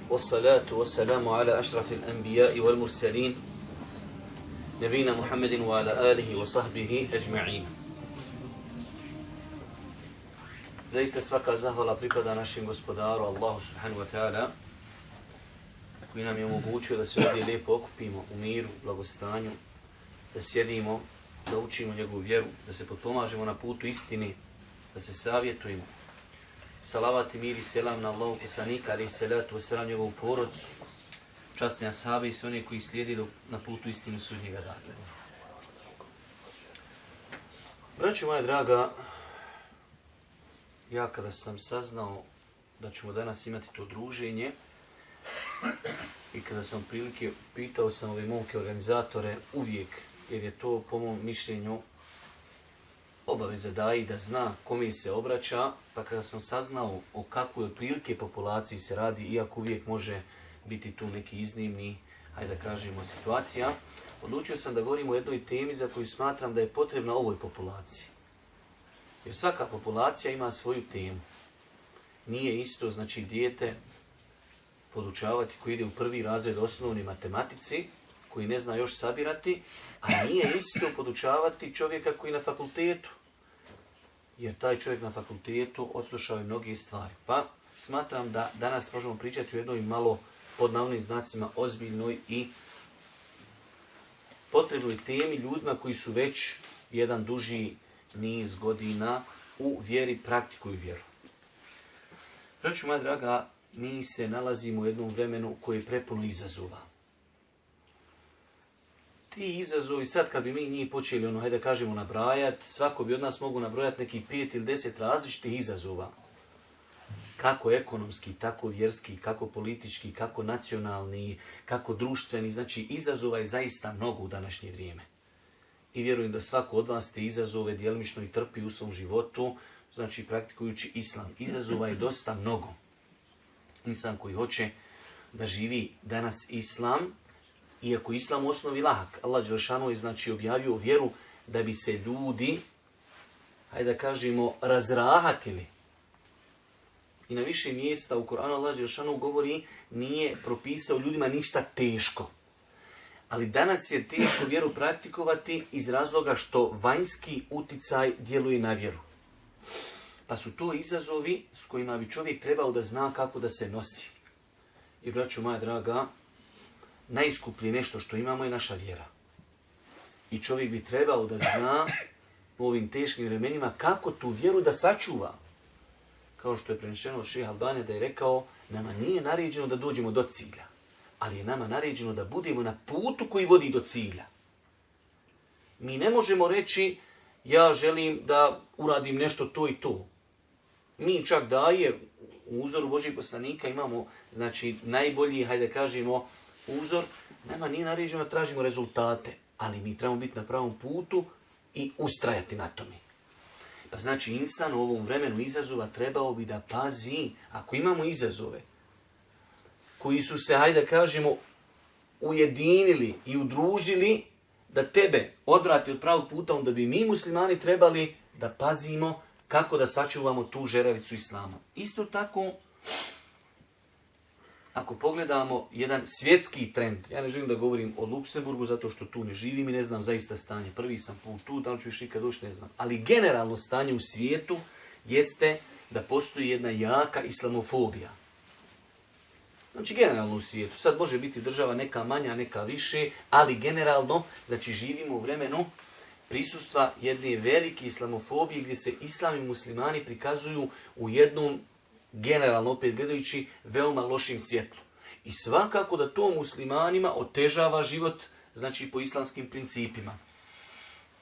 والصلاة والسلام على أشرف الأنبياء والمرسلين نبينا محمد وعلى آله وصحبه أجمعين. Zaista svaka zahvala pripada našem gospodaru Allahu subhanahu wa ta'ala koji nam je omogućio da se ovdje lijepo okupimo u miru, blagostanju, da sjedimo, da učimo njegovu vjeru, da se potpomažemo na putu istini, da se savjetujemo. Salavat i mir i selam na Allahu poslanika, ali i salatu wasalam njegovu porodcu, časne ashabe i sve oni koji slijedi na putu istinu sudnjega dana. Braćo moja draga, ja kada sam saznao da ćemo danas imati to druženje i kada sam prilike pitao sam ove momke organizatore uvijek, jer je to po mom mišljenju obaveza daji da zna kome se obraća, pa kada sam saznao o kakvoj prilike populaciji se radi, iako uvijek može biti tu neki iznimni, hajde da kažemo, situacija, odlučio sam da govorim o jednoj temi za koju smatram da je potrebna ovoj populaciji. Jer svaka populacija ima svoju temu. Nije isto, znači, dijete podučavati koji ide u prvi razred osnovne matematici, koji ne zna još sabirati, a nije isto podučavati čovjeka koji na fakultetu. Jer taj čovjek na fakultetu odslušao je mnoge stvari. Pa smatram da danas možemo pričati o jednoj malo pod navodnim znacima ozbiljnoj i potrebnoj temi ljudima koji su već jedan duži niz godina u vjeri, praktikuju vjeru. Braćo moja draga, mi se nalazimo u jednom vremenu koje je prepuno izazova. Ti izazovi, sad kad bi mi njih počeli, hajde da kažemo, nabrajati, svako bi od nas mogu nabrojati nekih 5 ili 10 različitih izazova. Kako ekonomski, tako vjerski, kako politički, kako nacionalni, kako društveni. Znači, izazova je zaista mnogo u današnje vrijeme. I vjerujem da svako od vas te izazove djelimično i trpi u svom životu, znači praktikujući islam. Izazova je dosta mnogo. Insan koji hoće da živi danas islam, iako islam u osnovi lahak, Allah dželešanu je znači objavio vjeru da bi se ljudi, hajde da kažemo, razrahatili. I na više mjesta u Koranu Allah dželešanu govori nije propisao ljudima ništa teško. Ali danas je teško vjeru praktikovati iz razloga što vanjski uticaj djeluje na vjeru. Pa su to izazovi s kojima bi čovjek trebao da zna kako da se nosi. I braćo moja draga, najskuplje nešto što imamo je naša vjera. I čovjek bi trebao da zna u ovim teškim vremenima kako tu vjeru da sačuva. Kao što je prenešeno od šeha Albane da je rekao, nama nije naređeno da dođemo do cilja, ali je nama naređeno da budemo na putu koji vodi do cilja. Mi ne možemo reći, ja želim da uradim nešto to i to. Mi čak daje u uzoru Božjih poslanika imamo, znači, najbolji, hajde kažemo, uzor. Nama nije naređeno da tražimo rezultate, ali mi trebamo biti na pravom putu i ustrajati na tome. Pa znači, insan u ovom vremenu izazova trebao bi da pazi, ako imamo izazove, koji su se, hajde da kažemo, ujedinili i udružili da tebe odvrati od pravog puta, onda bi mi muslimani trebali da pazimo kako da sačuvamo tu žeravicu islama. Isto tako, ako pogledamo jedan svjetski trend, ja ne želim da govorim o Luksemburgu zato što tu ne živim i ne znam zaista stanje. Prvi sam put tu, da li ću još nikad doći, ne znam. Ali generalno stanje u svijetu jeste da postoji jedna jaka islamofobija. Znači generalno u svijetu. Sad može biti država neka manja, neka više, ali generalno, znači živimo u vremenu prisustva jedne velike islamofobije gdje se islam i muslimani prikazuju u jednom, generalno opet gledajući, veoma lošim svjetlu. I svakako da to muslimanima otežava život, znači po islamskim principima.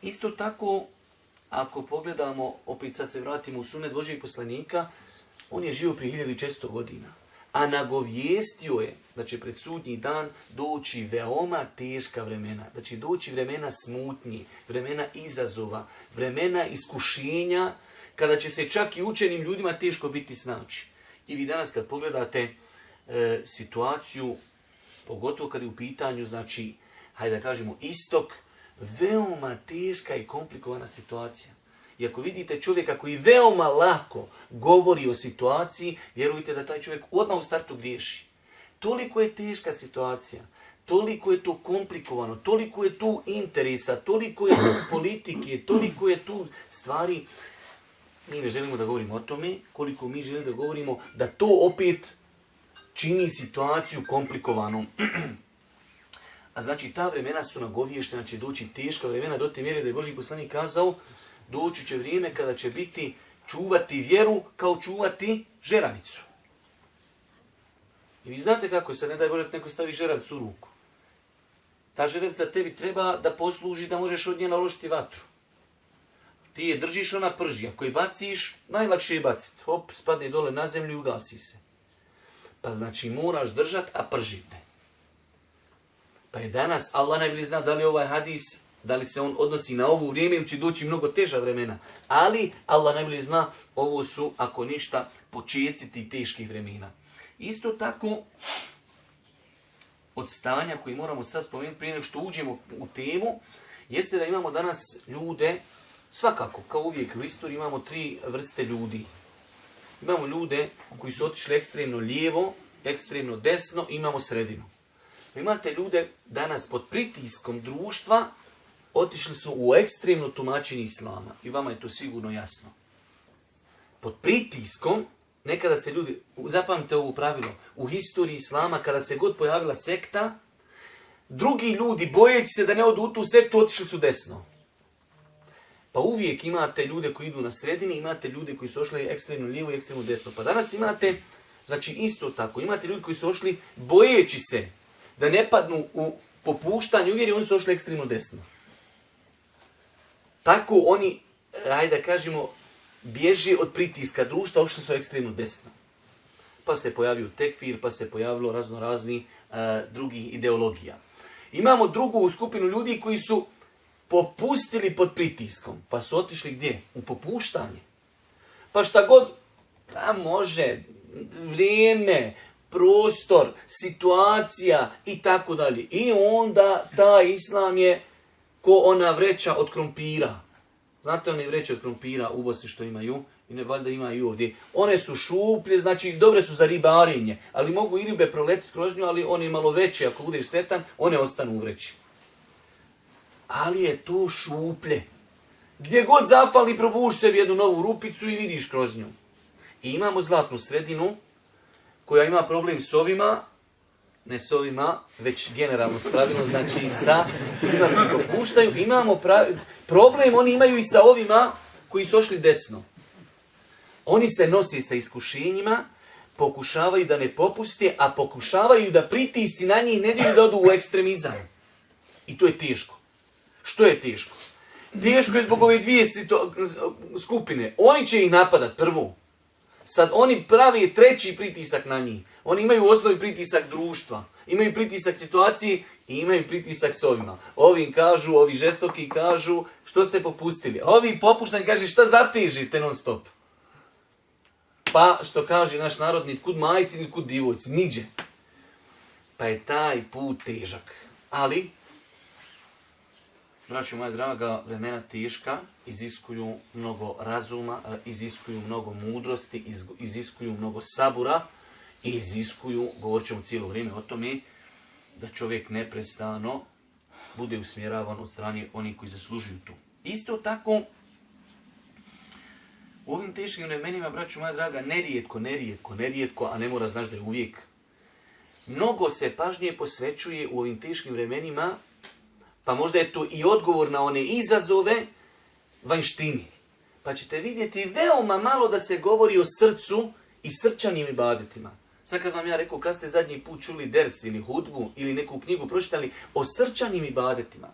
Isto tako, ako pogledamo, opet sad se vratimo u sunnet Božijeg poslanika, on je živio prije 1400 godina. A nagovijestio je da će pred sudnji dan doći veoma teška vremena. Da će doći vremena smutnji, vremena izazova, vremena iskušenja, kada će se čak i učenim ljudima teško biti snaći. I vi danas kad pogledate situaciju, pogotovo kad je u pitanju, znači, hajde da kažemo, istok, veoma teška i komplikovana situacija. I ako vidite čovjeka koji veoma lako govori o situaciji, vjerujte da taj čovjek odmah u startu griješi. Toliko je teška situacija, toliko je to komplikovano, toliko je tu interesa, toliko je tu politike, toliko je tu stvari. Mi ne želimo da govorimo o tome, koliko mi želimo da govorimo da to opet čini situaciju komplikovanom. A znači ta vremena su nagovještena, će doći teška vremena do te mjere da je Božji poslanik kazao doći će vrijeme kada će biti čuvati vjeru kao čuvati žeravicu. I vi znate kako je sad, ne daj Bože, neko stavi žeravicu u ruku. Ta žeravica tebi treba da posluži da možeš od nje naložiti vatru. Ti je držiš, ona prži. Ako je baciš, najlakše je baciti. Hop, spadne dole na zemlju i ugasi se. Pa znači moraš držati, a pržite. Pa je danas, Allah najbolje zna da li ovaj hadis, da li se on odnosi na ovu vrijeme ili će doći mnogo teža vremena. Ali Allah najbolje zna, ovo su, ako ništa, počeci tih teških vremena. Isto tako, od stanja koji moramo sad spomenuti prije nego što uđemo u temu, jeste da imamo danas ljude, svakako, kao uvijek u istoriji imamo 3 vrste ljudi. Imamo ljude koji su otišli ekstremno lijevo, ekstremno desno, imamo sredinu. Imate ljude danas pod pritiskom društva, otišli su u ekstremno tumačenje islama. I vama je to sigurno jasno. Pod pritiskom, nekada se ljudi, zapamtite ovo pravilo, u historiji islama, kada se god pojavila sekta, drugi ljudi, bojeći se da ne odu u tu sektu, otišli su desno. Pa uvijek imate ljude koji idu na sredini, imate ljude koji su ošli ekstremno lijevo i ekstremno desno. Pa danas imate, znači isto tako, imate ljudi koji su ošli bojeći se da ne padnu u popuštanju uvjeri, oni su ošli ekstremno desno. Tako oni, hajde da kažemo, bježi od pritiska društva, ošli su ekstremno desno. Pa se pojavio tekfir, pa se pojavilo raznorazni drugih ideologija. Imamo drugu skupinu ljudi koji su popustili pod pritiskom, pa su otišli gdje? U popuštanje. Pa šta god, pa može, vrijeme, prostor, situacija i tako dalje. I onda taj islam je ko ona vreća od krompira. Znate one vreće od krompira u Bosni što imaju? I ne valjda imaju i ovdje. One su šuplje, znači dobre su za ribarenje, ali mogu i ribe proletiti kroz nju, ali one malo veće, ako budeš sretan, one ostanu u vreći. Ali je to šuplje. Gdje god zafali, provuši sebi jednu novu rupicu i vidiš kroz nju. I imamo zlatnu sredinu, koja ima problem s ovima, ne s ovima, već generalno s pravilom, znači sa ima koji propuštaju. Imamo problem, oni imaju i sa ovima koji su ošli desno. Oni se nose sa iskušenjima, pokušavaju da ne popuste, a pokušavaju da pritisci na njih ne daju da odu u ekstremizam. I to je teško. Što je teško? Teško je zbog ove dvije skupine. Oni će ih napadat prvo. Sad oni pravi treći pritisak na njih. Oni imaju u osnovi pritisak društva. Imaju pritisak situacije i imaju pritisak s ovima. Ovi kažu, ovi žestoki kažu, što ste popustili. Ovi popuštani kaže, šta zatežite non stop. Pa što kaže naš narod, ni kud majci, ni kud divojci. Niđe. Pa je taj put težak. Ali, braćo moja draga, vremena teška, iziskuju mnogo razuma, iziskuju mnogo mudrosti, iziskuju mnogo sabura i iziskuju, govorit ćemo cijelo vrijeme o tome, da čovjek neprestano bude usmjeravan od strane onih koji zaslužuju tu. Isto tako, u ovim teškim vremenima, braćo moja draga, nerijetko, a ne mora znaš da je uvijek, mnogo se pažnje posvećuje u ovim teškim vremenima, pa možda je to i odgovor na one izazove vanjštini. Pa ćete vidjeti veoma malo da se govori o srcu i srčanim ibadetima. Sad kad vam ja rekao, kad ste zadnji put čuli ders ili hudbu ili neku knjigu pročitali o srčanim ibadetima.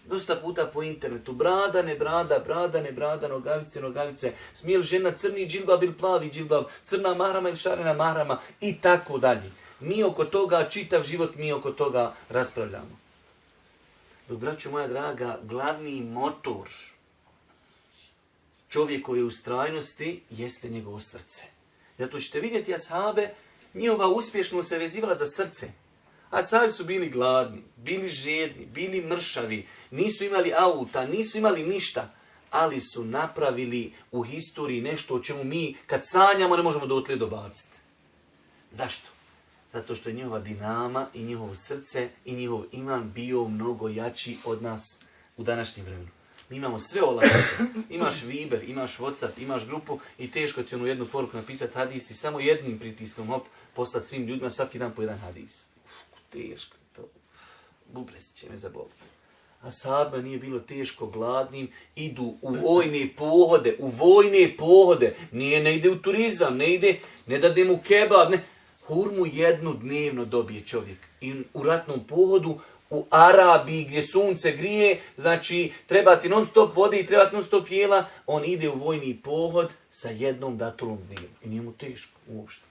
Dosta puta po internetu, brada, ne brada, nogavice, smije li žena crni džilbab ili plavi džilbab, crna mahrama ili šarena mahrama i tako dalje. Mi oko toga, čitav život mi oko toga raspravljamo. Dok, braćo moja draga, glavni motor čovjekove ustrajnosti jeste njegovo srce. Zato ćete vidjeti ashabe, njihova uspješnost se vezivala za srce. Ashabi su bili gladni, bili žedni, bili mršavi, nisu imali auta, nisu imali ništa. ali su napravili u historiji nešto o čemu mi, kad sanjamo, ne možemo dotle dobaciti. Zašto? Zato što je njihova dinama i njihovo srce i njihov iman bio mnogo jači od nas u današnjem vremenu. Mi imamo sve olakšice. Imaš Viber, imaš WhatsApp, imaš grupu i teško ti onu jednu poruku napisati hadis i samo jednim pritiskom poslati svim ljudima svaki dan po jedan hadis. Teško to. Bubrez će me zaboliti. A sahabima nije bilo teško, gladnim, idu u vojne pohode, ne ide u turizam, ne dade mu kebab, ne. Hurmu jednu dnevno dobije čovjek. I u ratnom pohodu, u Arabiji gdje sunce grije, znači treba ti non stop vode i treba ti non stop jela, on ide u vojni pohod sa jednom datulom dnevno. I nije mu teško uopšte.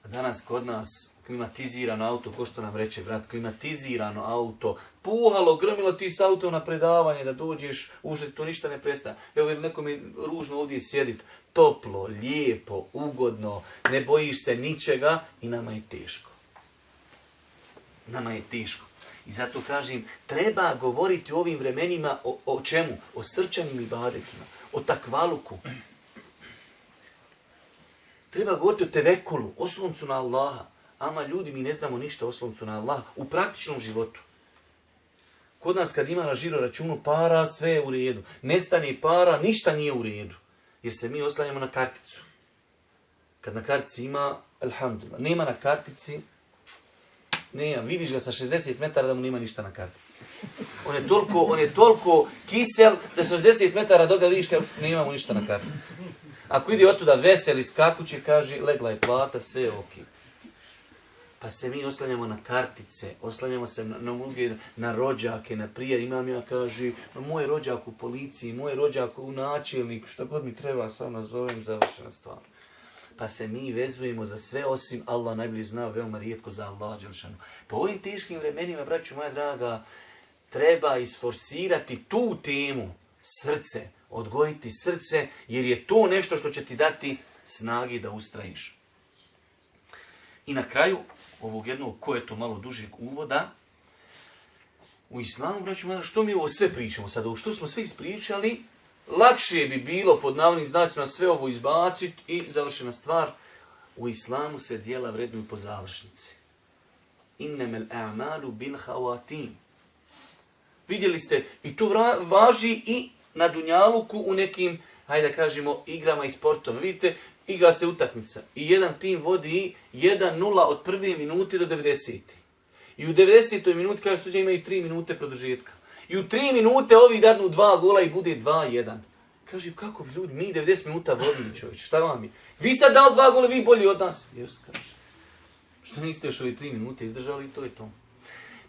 A danas kod nas klimatizirano auto, ko što nam reče brat, klimatizirano auto, puhalo, grmilo ti s autom na predavanje da dođeš, užet, to ništa ne prestaje. Evo neko mi ružno ovdje sjediti, toplo, lijepo, ugodno, ne bojiš se ničega i nama je teško. Nama je teško. I zato kažem, treba govoriti u ovim vremenima o čemu? O srčanim ibadetima, o takvaluku. Treba govoriti o tevekulu, osloncu na Allaha. Ama ljudi, mi ne znamo ništa o osloncu na Allaha u praktičnom životu. Kod nas kad ima na žiro računu para, sve je u redu. Nestane para, ništa nije u redu. Jer se mi oslanjamo na karticu. Kad na kartici ima, alhamdulillah. Nema na kartici, nema. Vidiš ga sa 60 metara da mu nema ništa na kartici. On je toliko kisel da 60 metara do ga vidiš kao nema mu ništa na kartici. Ako ide otuda veseli skakuće, kaže legla je plata, sve je ok. Pa se mi oslanjamo na kartice, oslanjamo se na rođake, na prije. Imam ja, kaže, moj rođak u policiji, moj rođak u načelniku, što god mi treba, samo nazovem, završena stvar. Pa se mi vezujemo za sve osim Allah najbolje zna, veoma rijetko za Allah dželešanu. Po ovim teškim vremenima, braću moja draga, treba isforsirati tu temu, srce, odgojiti srce, jer je to nešto što će ti dati snagi da ustrajiš. I na kraju ovog jednog, ko je to malo dužeg uvoda, u islamu, braću moja, što mi ovo sve pričamo sad, ovo što smo sve ispričali, lakše bi bilo pod navodnim znacima sve ovo izbaciti i završena stvar. U islamu se djela vrednuju po završnici. Innemel a'malu bil hawatim. Vidjeli ste, i to važi i na dunjaluku u nekim, hajde da kažemo, igrama i sportom. Vidite, igra se utakmica i jedan tim vodi 1-0 od prve minute do 90. I u 90. minuti, kaže suđe, imaju 3 minute produžetka. I u 3 minute ovi dadnu 2 gola i bude 2-1. Kaže, kako bi ljudi, mi 90 minuta vodili čovječ, šta vam je? Vi sad dali 2 gola, vi bolji od nas. Jes, kaže. Što niste još ovi 3 minute izdržali i to je to.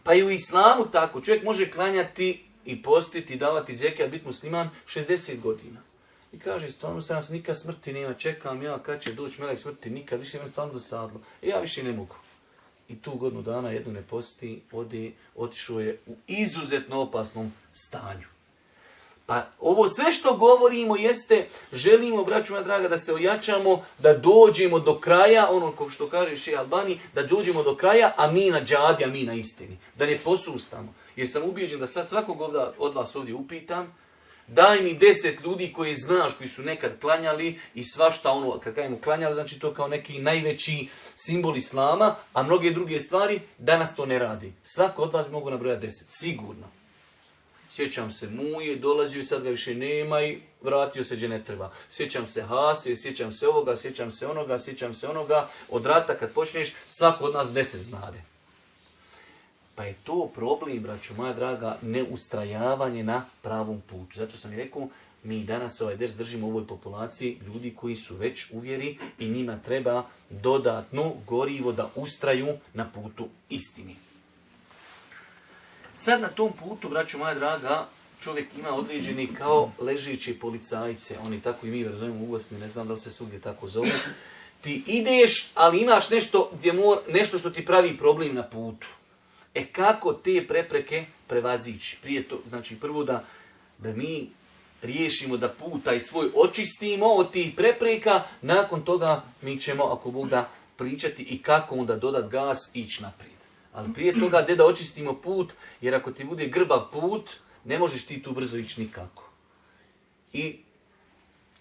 Pa i u islamu tako, čovjek može klanjati i postiti, davati zekijat, biti musliman 60 godina. I kaže, stvarno se nas nikad smrti nema, čekam ja kad će doći melek smrti, nikad više me stvarno dosadlo. Ja više ne mogu. I tu godinu dana jednu ne posti, otišao je u izuzetno opasnom stanju. Pa ovo sve što govorimo jeste, želimo, braću moja draga, da se ojačamo, da dođemo do kraja, ono što kaže Šejh Albani, da dođemo do kraja, a mi na džadi, a mi na istini. Da ne posustamo. Jer sam ubijeđen da sad svakog od vas ovdje upitam, daj mi 10 ljudi koji znaš, koji su nekad klanjali i svašta ono, kad kažemo klanjali, znači to kao neki najveći simbol islama, a mnoge druge stvari, danas to ne radi. Svako od vas mogu nabrojati 10, sigurno. Sjećam se Muje, dolazio i sad ga više nema i vratio se gdje ne treba. Sjećam se Hasije, sjećam se ovoga, sjećam se onoga. Od rata kad počneš, svako od nas 10 znade. Pa je to problem, braću moja draga, neustrajavanje na pravom putu. Zato sam i rekao, mi danas ovaj ders držimo u ovoj populaciji ljudi koji su već u vjeri i njima treba dodatno gorivo da ustraju na putu istini. Sad na tom putu, braću moja draga, čovjek ima određeni kao ležeći policajce. Oni tako i mi razumijemo u Bosni, ne znam da li se svugdje tako zove. Ti ideš, ali imaš nešto što ti pravi problem na putu. Kako te prepreke prevazići? Prije to, znači prvo da mi riješimo da put taj svoj očistimo od tih prepreka, nakon toga mi ćemo, ako Bog da, pričati i kako onda dodat gas i ići naprijed. Ali prije toga da očistimo put, jer ako ti bude grbav put, ne možeš ti tu brzo ići nikako. I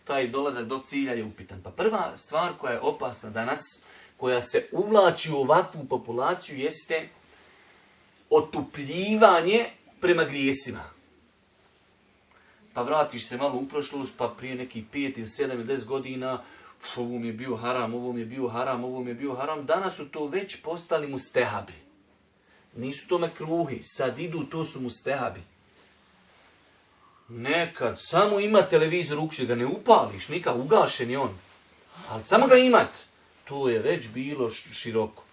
taj dolazak do cilja je upitan. Pa prva stvar koja je opasna danas, koja se uvlači u ovakvu populaciju, jeste otupljivanje prema grijesima. Pa vratiš se malo u prošlost, pa prije nekih 5 ili 7 ili 10 godina, ovo mi je bio haram, ovo mi je bio haram, ovo mi je bio haram. Danas su to već postali mustehabi. Nisu to mekruhi, sad idu, to su mustehabi. Nekad samo ima televizor u kući, ga ne upališ, nikad ugašen je on. Ali samo ga imat, to je već bilo široko.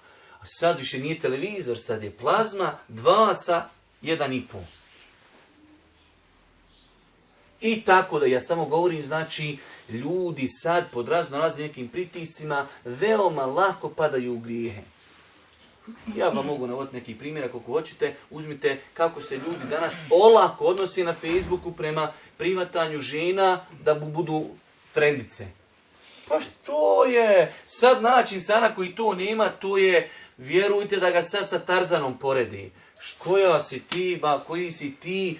A sad više nije televizor, sad je plazma 2 sa 1,5. I tako da ja samo govorim, znači, ljudi sad pod raznim nekim pritiscima veoma lako padaju u grijehe. Ja vam mogu navoditi neki primjer, ako hoćete, uzmite kako se ljudi danas olako odnose na Facebooku prema privatanju žena da budu frendice. Pa što je? Sad način sana koji to nema, to je, vjerujte da ga sad sa Tarzanom poredi. Koja si ti, koji si ti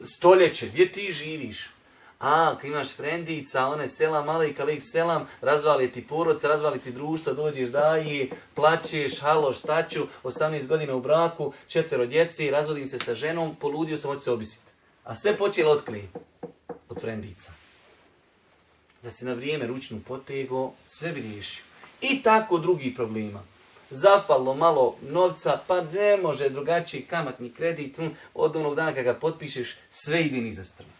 stoljeće, gdje ti živiš? Kad imaš frendica, one selam, alejk, alejk selam, razvali ti porodica, razvali ti društvo, dođeš daji, plačeš, halo, šta ću, 18 godina u braku, 4 djeci, razvodim se sa ženom, poludio sam, hoću se obisiti. A sve počelo otklije od frendica. Da se na vrijeme ručnu potego, sve bi riješio. I tako drugih problema. Zafalo malo novca, pa ne može drugačiji kamatni kredit, od onog dana kada ga potpišeš, sve ide niza stranu.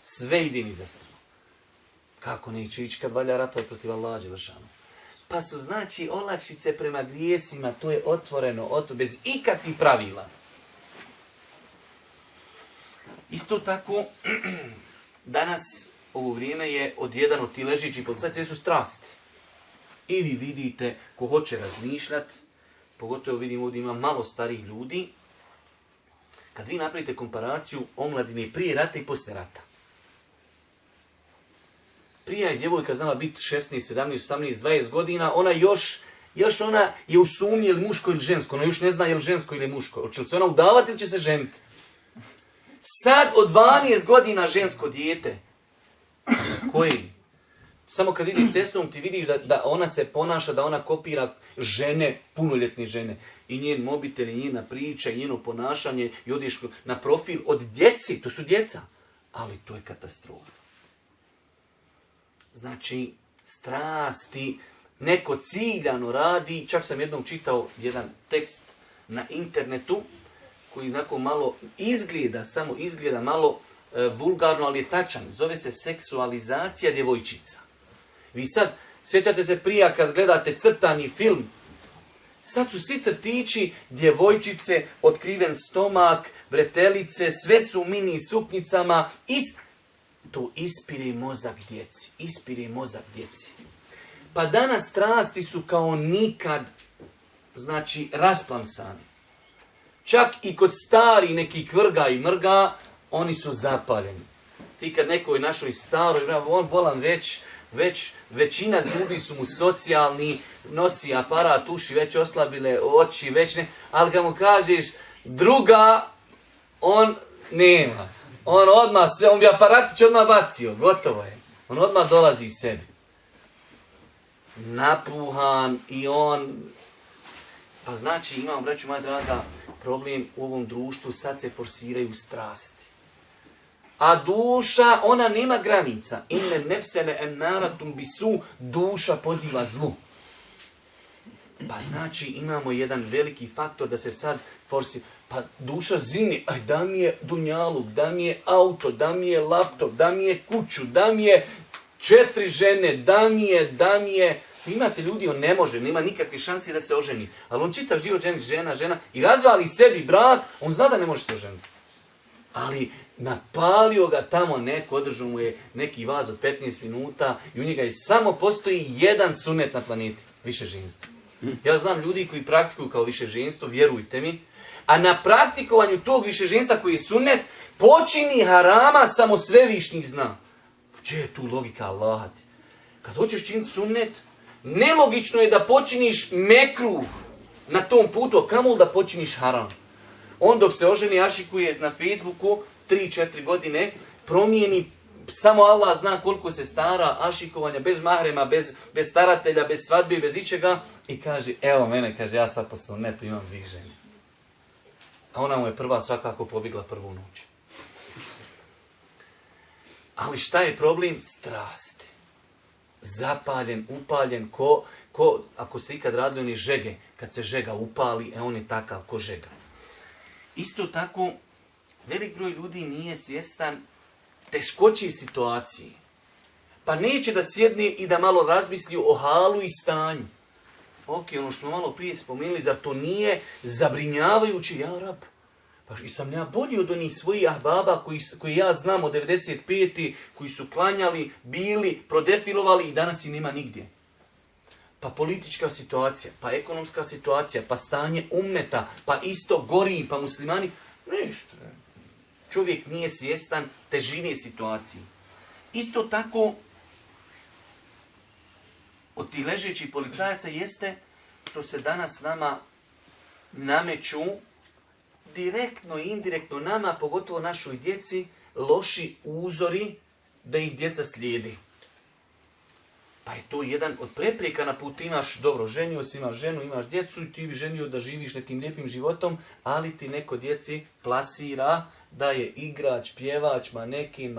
Sve ide niza stranu. Kako neće ići kad valja ratovat protiv Allaha dželešanu? Pa su znači olakšice prema grijesima, to je otvoreno, bez ikakvih pravila. Isto tako, danas ovo vrijeme je odjedan od ti ležići policajci, su strasti. I vi vidite, ko hoće razmišljati, pogotovo vidim ovdje ima malo starih ljudi, kad vi napravite komparaciju omladine prije rata i poslije rata. Prije je djevojka znala biti 16, 17, 18, 20 godina, ona još ona je u sumnji je li muško ili žensko, ona još ne zna je li žensko ili muško. Hoće li se ona udavati ili će se ženiti? Sad od 12 godina žensko dijete. Koji? Samo kad ide cestom ti vidiš da ona se ponaša, da ona kopira žene, punoljetne žene. I njen mobitel, i njena priča, i njeno ponašanje, i odiš na profil od djeci, to su djeca. Ali to je katastrofa. Znači, strasti, neko ciljano radi. Čak sam jednom čitao jedan tekst na internetu koji znako malo izgleda malo vulgarno, ali je tačan. Zove se seksualizacija djevojčica. Vi sad, sjećate se prije kad gledate crtani film, sad su svi crtići, djevojčice, otkriven stomak, bretelice, sve su u mini suknjicama. To ispire mozak djeci. Pa danas strasti su kao nikad, znači, rasplamsani. Čak i kod stari neki kvrga i mrga, oni su zapaljeni. Ti kad nekoj našoj staroj, on bolan već većina zubi su mu socijalni, nosi aparat, uši već oslabile, oči već ne, ali kad mu kažeš druga, on nema. On bi aparatić odmah bacio, gotovo je. On odmah dolazi sebi. Napuhan i on... Pa znači, imamo, braću moja draga, problem u ovom društvu, sad se forsiraju strasti. A duša, ona nema granica. Inne nefsene ennaratum bisu, duša poziva zlu. Pa znači, imamo jedan veliki faktor da se sad forsira. Pa duša zini, da mi je dunjaluk, da mi je auto, da mi je laptop, da mi je kuću, da mi je 4 žene, da mi je... Imate ljudi, on ne može, nema nikakve šanse da se oženi. Ali on čitav život žena i razvali sebi brak, on zna da ne može se oženiti. Ali napalio ga tamo neko, održao mu je neki vaz od 15 minuta i u njega je samo postoji jedan sunet na planeti, višeženstvo. Ja znam ljudi koji praktikuju kao višeženstvo, vjerujte mi, a na praktikovanju tog višeženstva koji je sunet, počini harama samo svevišnji zna. Gdje je tu logika Allaha? Kad hoćeš činiti sunnet, nelogično je da počiniš mekruh na tom putu, a kamoli da počiniš haram. On dok se oženi ašikuje na Facebooku 3-4 godine, promijeni, samo Allah zna koliko se stara ašikovanja, bez mahrema, bez staratelja, bez svadbe, bez ičega. I kaže, evo mene, kaže, ja sad po sunnetu imam 2 žene. A ona mu je prva svakako pobjegla prvu noć. Ali šta je problem? Strasti. Zapaljen, upaljen, ako ste ikad radili oni žege, kad se žega upali, on je takav ko žega. Isto tako, velik broj ljudi nije svjestan teškoći situaciji. Pa neće da sjedne i da malo razmisli o halu i stanju. Ok, ono što smo malo prije spomenuli, zar to nije zabrinjavajući, ja rab? Pa i sam ja bolji od onih svojih ahbaba koji ja znam od 95. koji su klanjali, bili, prodefilovali i danas ih nema nigdje. Pa politička situacija, pa ekonomska situacija, pa stanje ummeta, pa isto gori, pa muslimani. Ništa. Čovjek nije svjestan težine situacije. Isto tako, od tih ležećih policajaca jeste što se danas nama nameću direktno i indirektno nama, pogotovo našoj djeci, loši uzori da ih djeca slijedi. Pa je to jedan od prepreka na putu. Imaš, dobro, ženio si, imaš ženu, imaš djecu i ti bi ženio da živiš nekim lijepim životom, ali ti neko djeci plasira da je igrač, pjevač, manekin,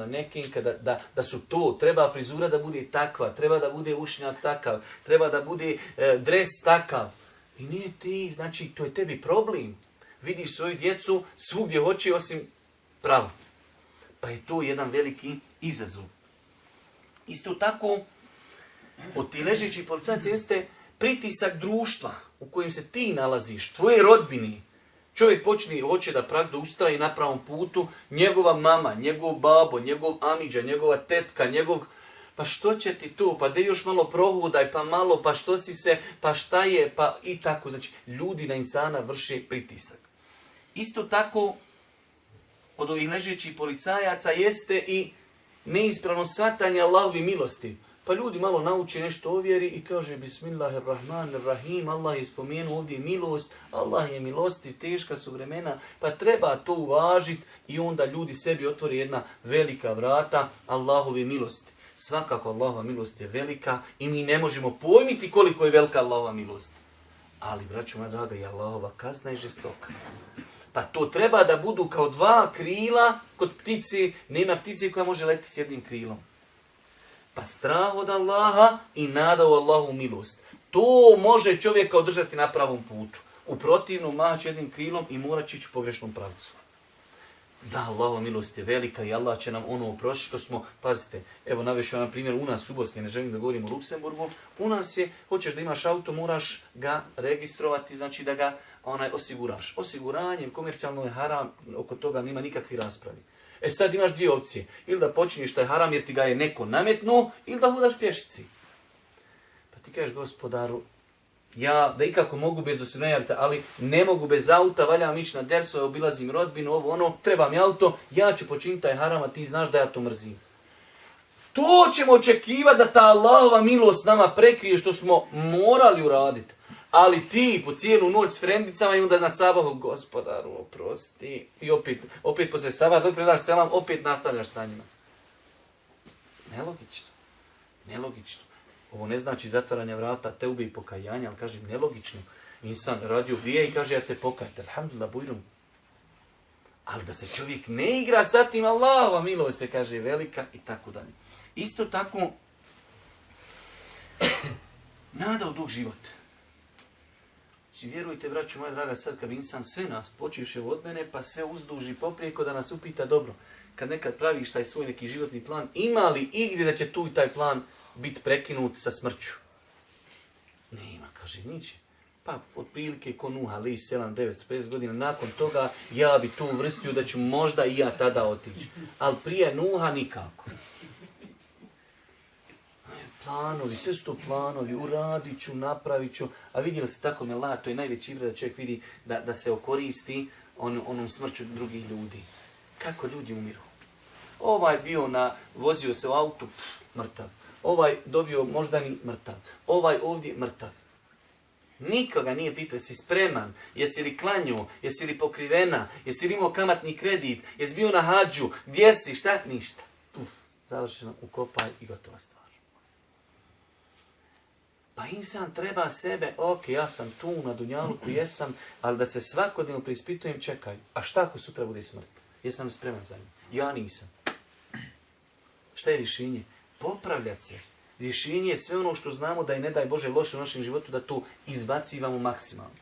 da su to, treba frizura da bude takva, treba da bude ušnjak takav, treba da bude dres takav. I nije ti, znači to je tebi problem. Vidiš svoju djecu svugdje hoće osim pravo. Pa je to jedan veliki izazov. Isto tako, od ti ležećih policajaca jeste pritisak društva u kojem se ti nalaziš, tvoje rodbine. Čovjek hoće da ustraji na pravom putu, njegova mama, njegov babo, njegov amidža, njegova tetka, pa što će ti tu, pa de još malo prohudaj, pa malo, pa što si se, pa šta je, pa i tako. Znači, ljudi na insana vrše pritisak. Isto tako, od ovih ležećih policajaca jeste i neispravno shvatanje Allahovi milosti. Pa ljudi malo nauči nešto o vjeri i kaže Bismillahirrahmanirrahim, Allah je spomenuo ovdje milost, Allah je milostiv, teška su vremena, pa treba to uvažiti i onda ljudi sebi otvori jedna velika vrata Allahove milosti. Svakako Allahova milost je velika i mi ne možemo pojmiti koliko je velika Allahova milost. Ali, braćo moja draga, i Allahova kazna je žestoka. Pa to treba da budu kao 2 krila kod ptici, nema ptice koja može letiti s jednim krilom. Pa strah od Allaha i nada u Allahu milost. To može čovjeka održati na pravom putu. U protivnom maći jednim krilom i morat će ići u pogrešnom pravcu. Da, Allahova milost je velika i Allah će nam ono oprošiti što smo, pazite, evo navešću vam primjer u nas u Bosni, ne želim da govorim o Luksemburgu, u nas je, hoćeš da imaš auto, moraš ga registrovati, znači da ga osiguraš. Osiguranjem komercijalno je haram, oko toga nema nikakvi raspravi. E sad imaš 2 opcije, ili da počiniš taj haram jer ti ga je neko nametnuo, ili da budaš pješici. Pa ti kažeš Gospodaru, ja da ikako mogu bez osiguranja, ali ne mogu bez auta, valjam ići na derso, obilazim rodbinu, ovo ono, treba mi auto, ja ću počiniti taj haram, a ti znaš da ja to mrzim. To ćemo očekivati da ta Allahova milost nama prekrije što smo morali uraditi. Ali ti po cijelu noć s frendicama i onda na sabahu, Gospodaru, oprosti. I opet poslije sabaha, dok predaš selam, opet nastavljaš sa njima. Nelogično. Ovo ne znači zatvaranje vrata, teube i pokajanja, ali kažem nelogično. Insan radio grije i kaže ja se pokajte, alhamdulillah, bujrum. Ali da se čovjek ne igra sa tim, Allahova milost je, kaže, velika i tako dalje. Isto tako, nada u dug život. Znači, vjerujte, braću moja draga, sad kad bi insan sve nas počivše od mene, pa sve uzduži poprijeko da nas upita, dobro, kad nekad praviš taj svoj neki životni plan, ima li igdje da će tu i taj plan biti prekinut sa smrću? Nema, kaže, niće. Pa, otprilike ko Nuh alejhi selam 950 godina, nakon toga ja bi tu uvrstio da ću možda i ja tada otići. Ali prije Nuha nikako. Planovi, sve su to planovi, uradit ću, napravit ću. A vidjeli ste tako mela, to je najveći ibrat da čovjek vidi da se okoristi onom smrću drugih ljudi. Kako ljudi umiru? Ovaj bio vozio se u autu, mrtav. Ovaj dobio moždani, mrtav. Ovaj ovdje, mrtav. Nikoga nije pitao, jesi spreman, jesi li klanju, jesi li pokrivena, jesi li imao kamatni kredit, jesi bio na hađu, gdje si, šta, ništa. Puf, završeno, ukopaj i gotova stvar. Pa insan treba sebe, ok, ja sam tu na dunjaluku, jesam, ali da se svakodnevno preispitujem, čekaj, a šta ako sutra bude smrt? Jesam spreman za nju? Ja nisam. Šta je rješenje? Popravljati se. Rješenje je sve ono što znamo da je, ne daj Bože, loše u našem životu, da to izbacivamo maksimalno.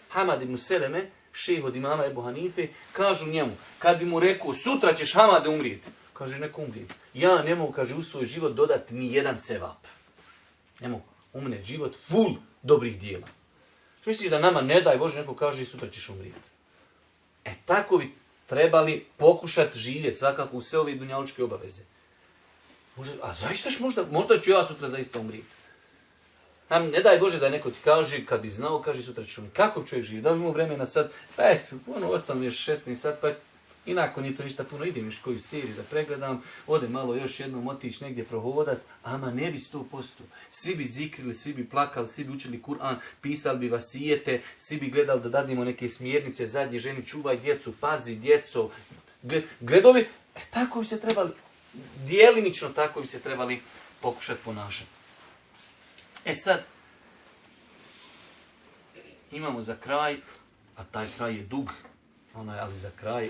Hamad ibn Seleme, šejh od imama Ebu Hanife, kažu njemu, kad bi mu rekao, sutra ćeš Hamade umrijeti, kaže, neko umrijeti. Ja ne mogu, kaže, u svoj život dodati ni jedan sevap. Ne mogu. U mene život full dobrih dijela. Što misliš da nama, ne daj Bože, neko kaže, sutra ćeš umrijeti. Tako bi trebali pokušati živjeti svakako u sve ove dunjalučke obaveze. A zaista možda ću ja sutra zaista umrijeti. Ne daj Bože da neko ti kaže, kad bi znao, kaže sutra ćeš umrijeti. Kako bi čovjek živi? Da li imamo vremena sad? Ostalo još 16 sat, pa i nakon nije to ništa puno, idem još koju seriju da pregledam, ode malo još jednom otići negdje prohodat, ama ne bi 100%. Svi bi zikrili, svi bi plakali, svi bi učili Kur'an, pisali bi vasijete, svi bi gledali da dadimo neke smjernice, zadnje ženi, čuvaj djecu, pazi djeco, gledovi, tako bi se trebali, dijelimično tako bi se trebali pokušati ponašati. Sad, imamo za kraj, a taj kraj je dug, ali za kraj,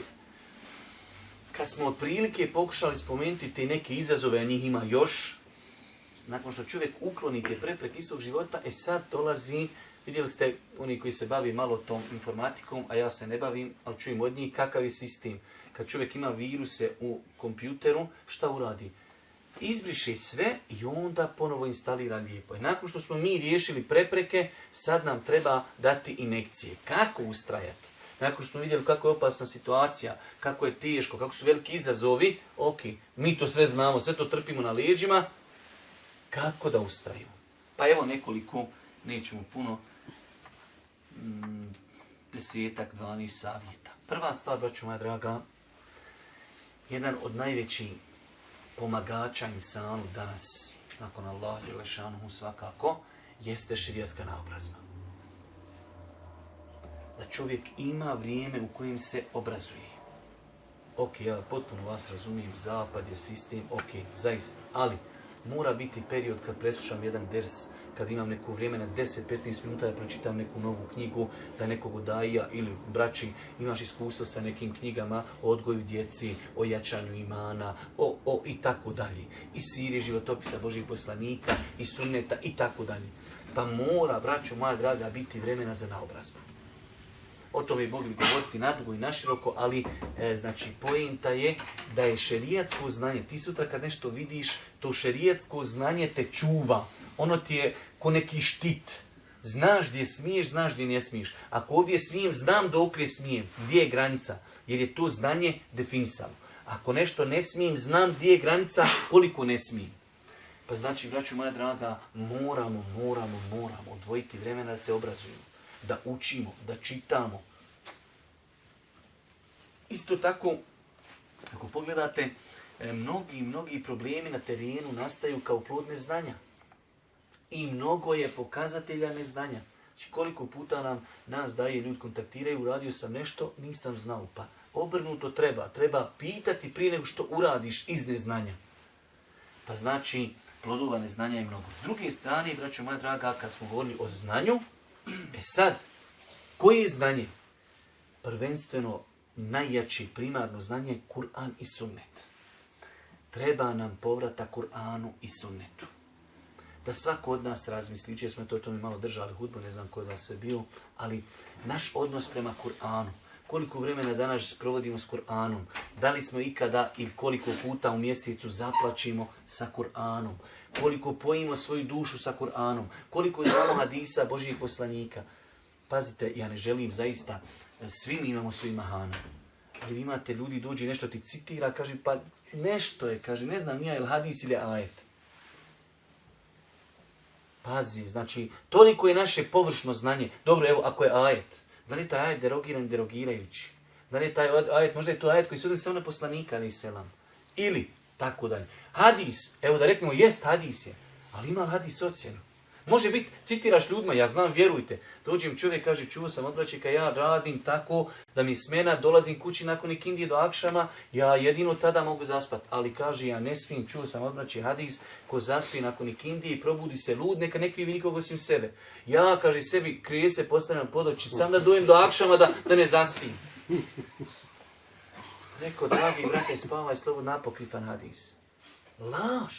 kad smo otprilike pokušali spomenuti te neke izazove, a njih ima još, nakon što čovjek ukloni te prepreke iz svog života, sad dolazi, vidjeli ste, oni koji se bavi malo tom informatikom, a ja se ne bavim, ali čujem od njih kakav je sistem. Kad čovjek ima viruse u kompjuteru, šta uradi? Izbriše sve i onda ponovo instalira lijepo. I nakon što smo mi riješili prepreke, sad nam treba dati injekcije. Kako ustrajati? Nakon što smo vidjeli kako je opasna situacija, kako je teško, kako su veliki izazovi, ok, mi to sve znamo, sve to trpimo na leđima, kako da ustrajimo? Pa evo nekoliko, nećemo puno, 10-12 savjeta. Prva stvar, braćo moja draga, jedan od najvećih pomagača insanu danas, nakon Allaha dželešanuhu svakako, jeste šerijatska naobrazba. Da čovjek ima vrijeme u kojem se obrazuje. Ok, ja potpuno vas razumijem, zapad je sistem, ok, zaista, ali mora biti period kad preslušam jedan ders, kad imam neko vrijeme na 10-15 minuta da pročitam neku novu knjigu, da nekog daija ili braći imaš iskustvo sa nekim knjigama o odgoju djeci, o jačanju imana, i tako dalje. I sirije životopisa Božih poslanika, i sunneta, i tako dalje. Pa mora, braćo moja draga, biti vremena za naobrazbu. O tome bi mogli govoriti nadugo i naširoko, ali poenta je da je šerijatsko znanje. Ti sutra kad nešto vidiš, to šerijatsko znanje te čuva. Ono ti je ko neki štit. Znaš gdje smiješ, znaš gdje ne smiješ. Ako ovdje smijem, znam dokle smijem. Gdje je granica? Jer je to znanje definisano. Ako nešto ne smijem, znam gdje je granica, koliko ne smijem. Pa znači, braćo moja draga, moramo odvojiti vremena da se obrazujemo. Da učimo, da čitamo. Isto tako, ako pogledate, mnogi problemi na terenu nastaju kao plod neznanja. I mnogo je pokazatelja neznanja. Znači, koliko puta nas daje, ljudi kontaktiraju, uradio sam nešto, nisam znao. Pa obrnuto treba pitati prije nego što uradiš iz neznanja. Pa znači, plodova neznanja je mnogo. S druge strane, braćo moja draga, kad smo govorili o znanju, sad, koje je znanje? Prvenstveno, najjače primarno znanje je Kur'an i sunnet. Treba nam povratak Kur'anu i sunnetu. Da svako od nas razmisli, jer smo to mi malo držali hudbu, ne znam ko je da sve bio, ali naš odnos prema Kur'anu, koliko vremena danas provodimo s Kur'anom, da li smo ikada ili koliko puta u mjesecu zaplačimo sa Kur'anom, koliko pojimo svoju dušu sa Kur'anom, koliko znamo hadisa Božijeg poslanika. Pazite, ja ne želim zaista, svi mi imamo svoj mahana. Ali vi imate ljudi, dođe nešto ti citira, kaže, pa nešto je, kaže, ne znam, nije li hadis ili ajet. Pazi, znači, toliko je naše površno znanje. Dobro, evo, ako je ajet, da li je taj ajet derogiran, derogirajući? Da li je taj ajet, možda je to ajet koji se odnosi samo na poslanika, ali i selam. Ili, tako dalje. Hadis, evo da reknemo, jest hadis je, ali ima li hadis ocjenu? Može biti, citiraš ljudima, ja znam, vjerujte. Dođem čovjek, kaže, čuo sam od braće, ja radim tako da mi smena, dolazim kući nakon ikindije do akšama, ja jedino tada mogu zaspat. Ali kaže, ja ne smijem, čuo sam od braće hadis, ko zaspi nakon ikindije i probudi se lud, neka ne krivi nikog osim sebe. Ja, kaže, sebi krije se, postavljam pod oči, sam da dojem do akšama da ne zaspim. Rekao, dragi brate, spavaj slobodno, apokrifan hadis. Laž.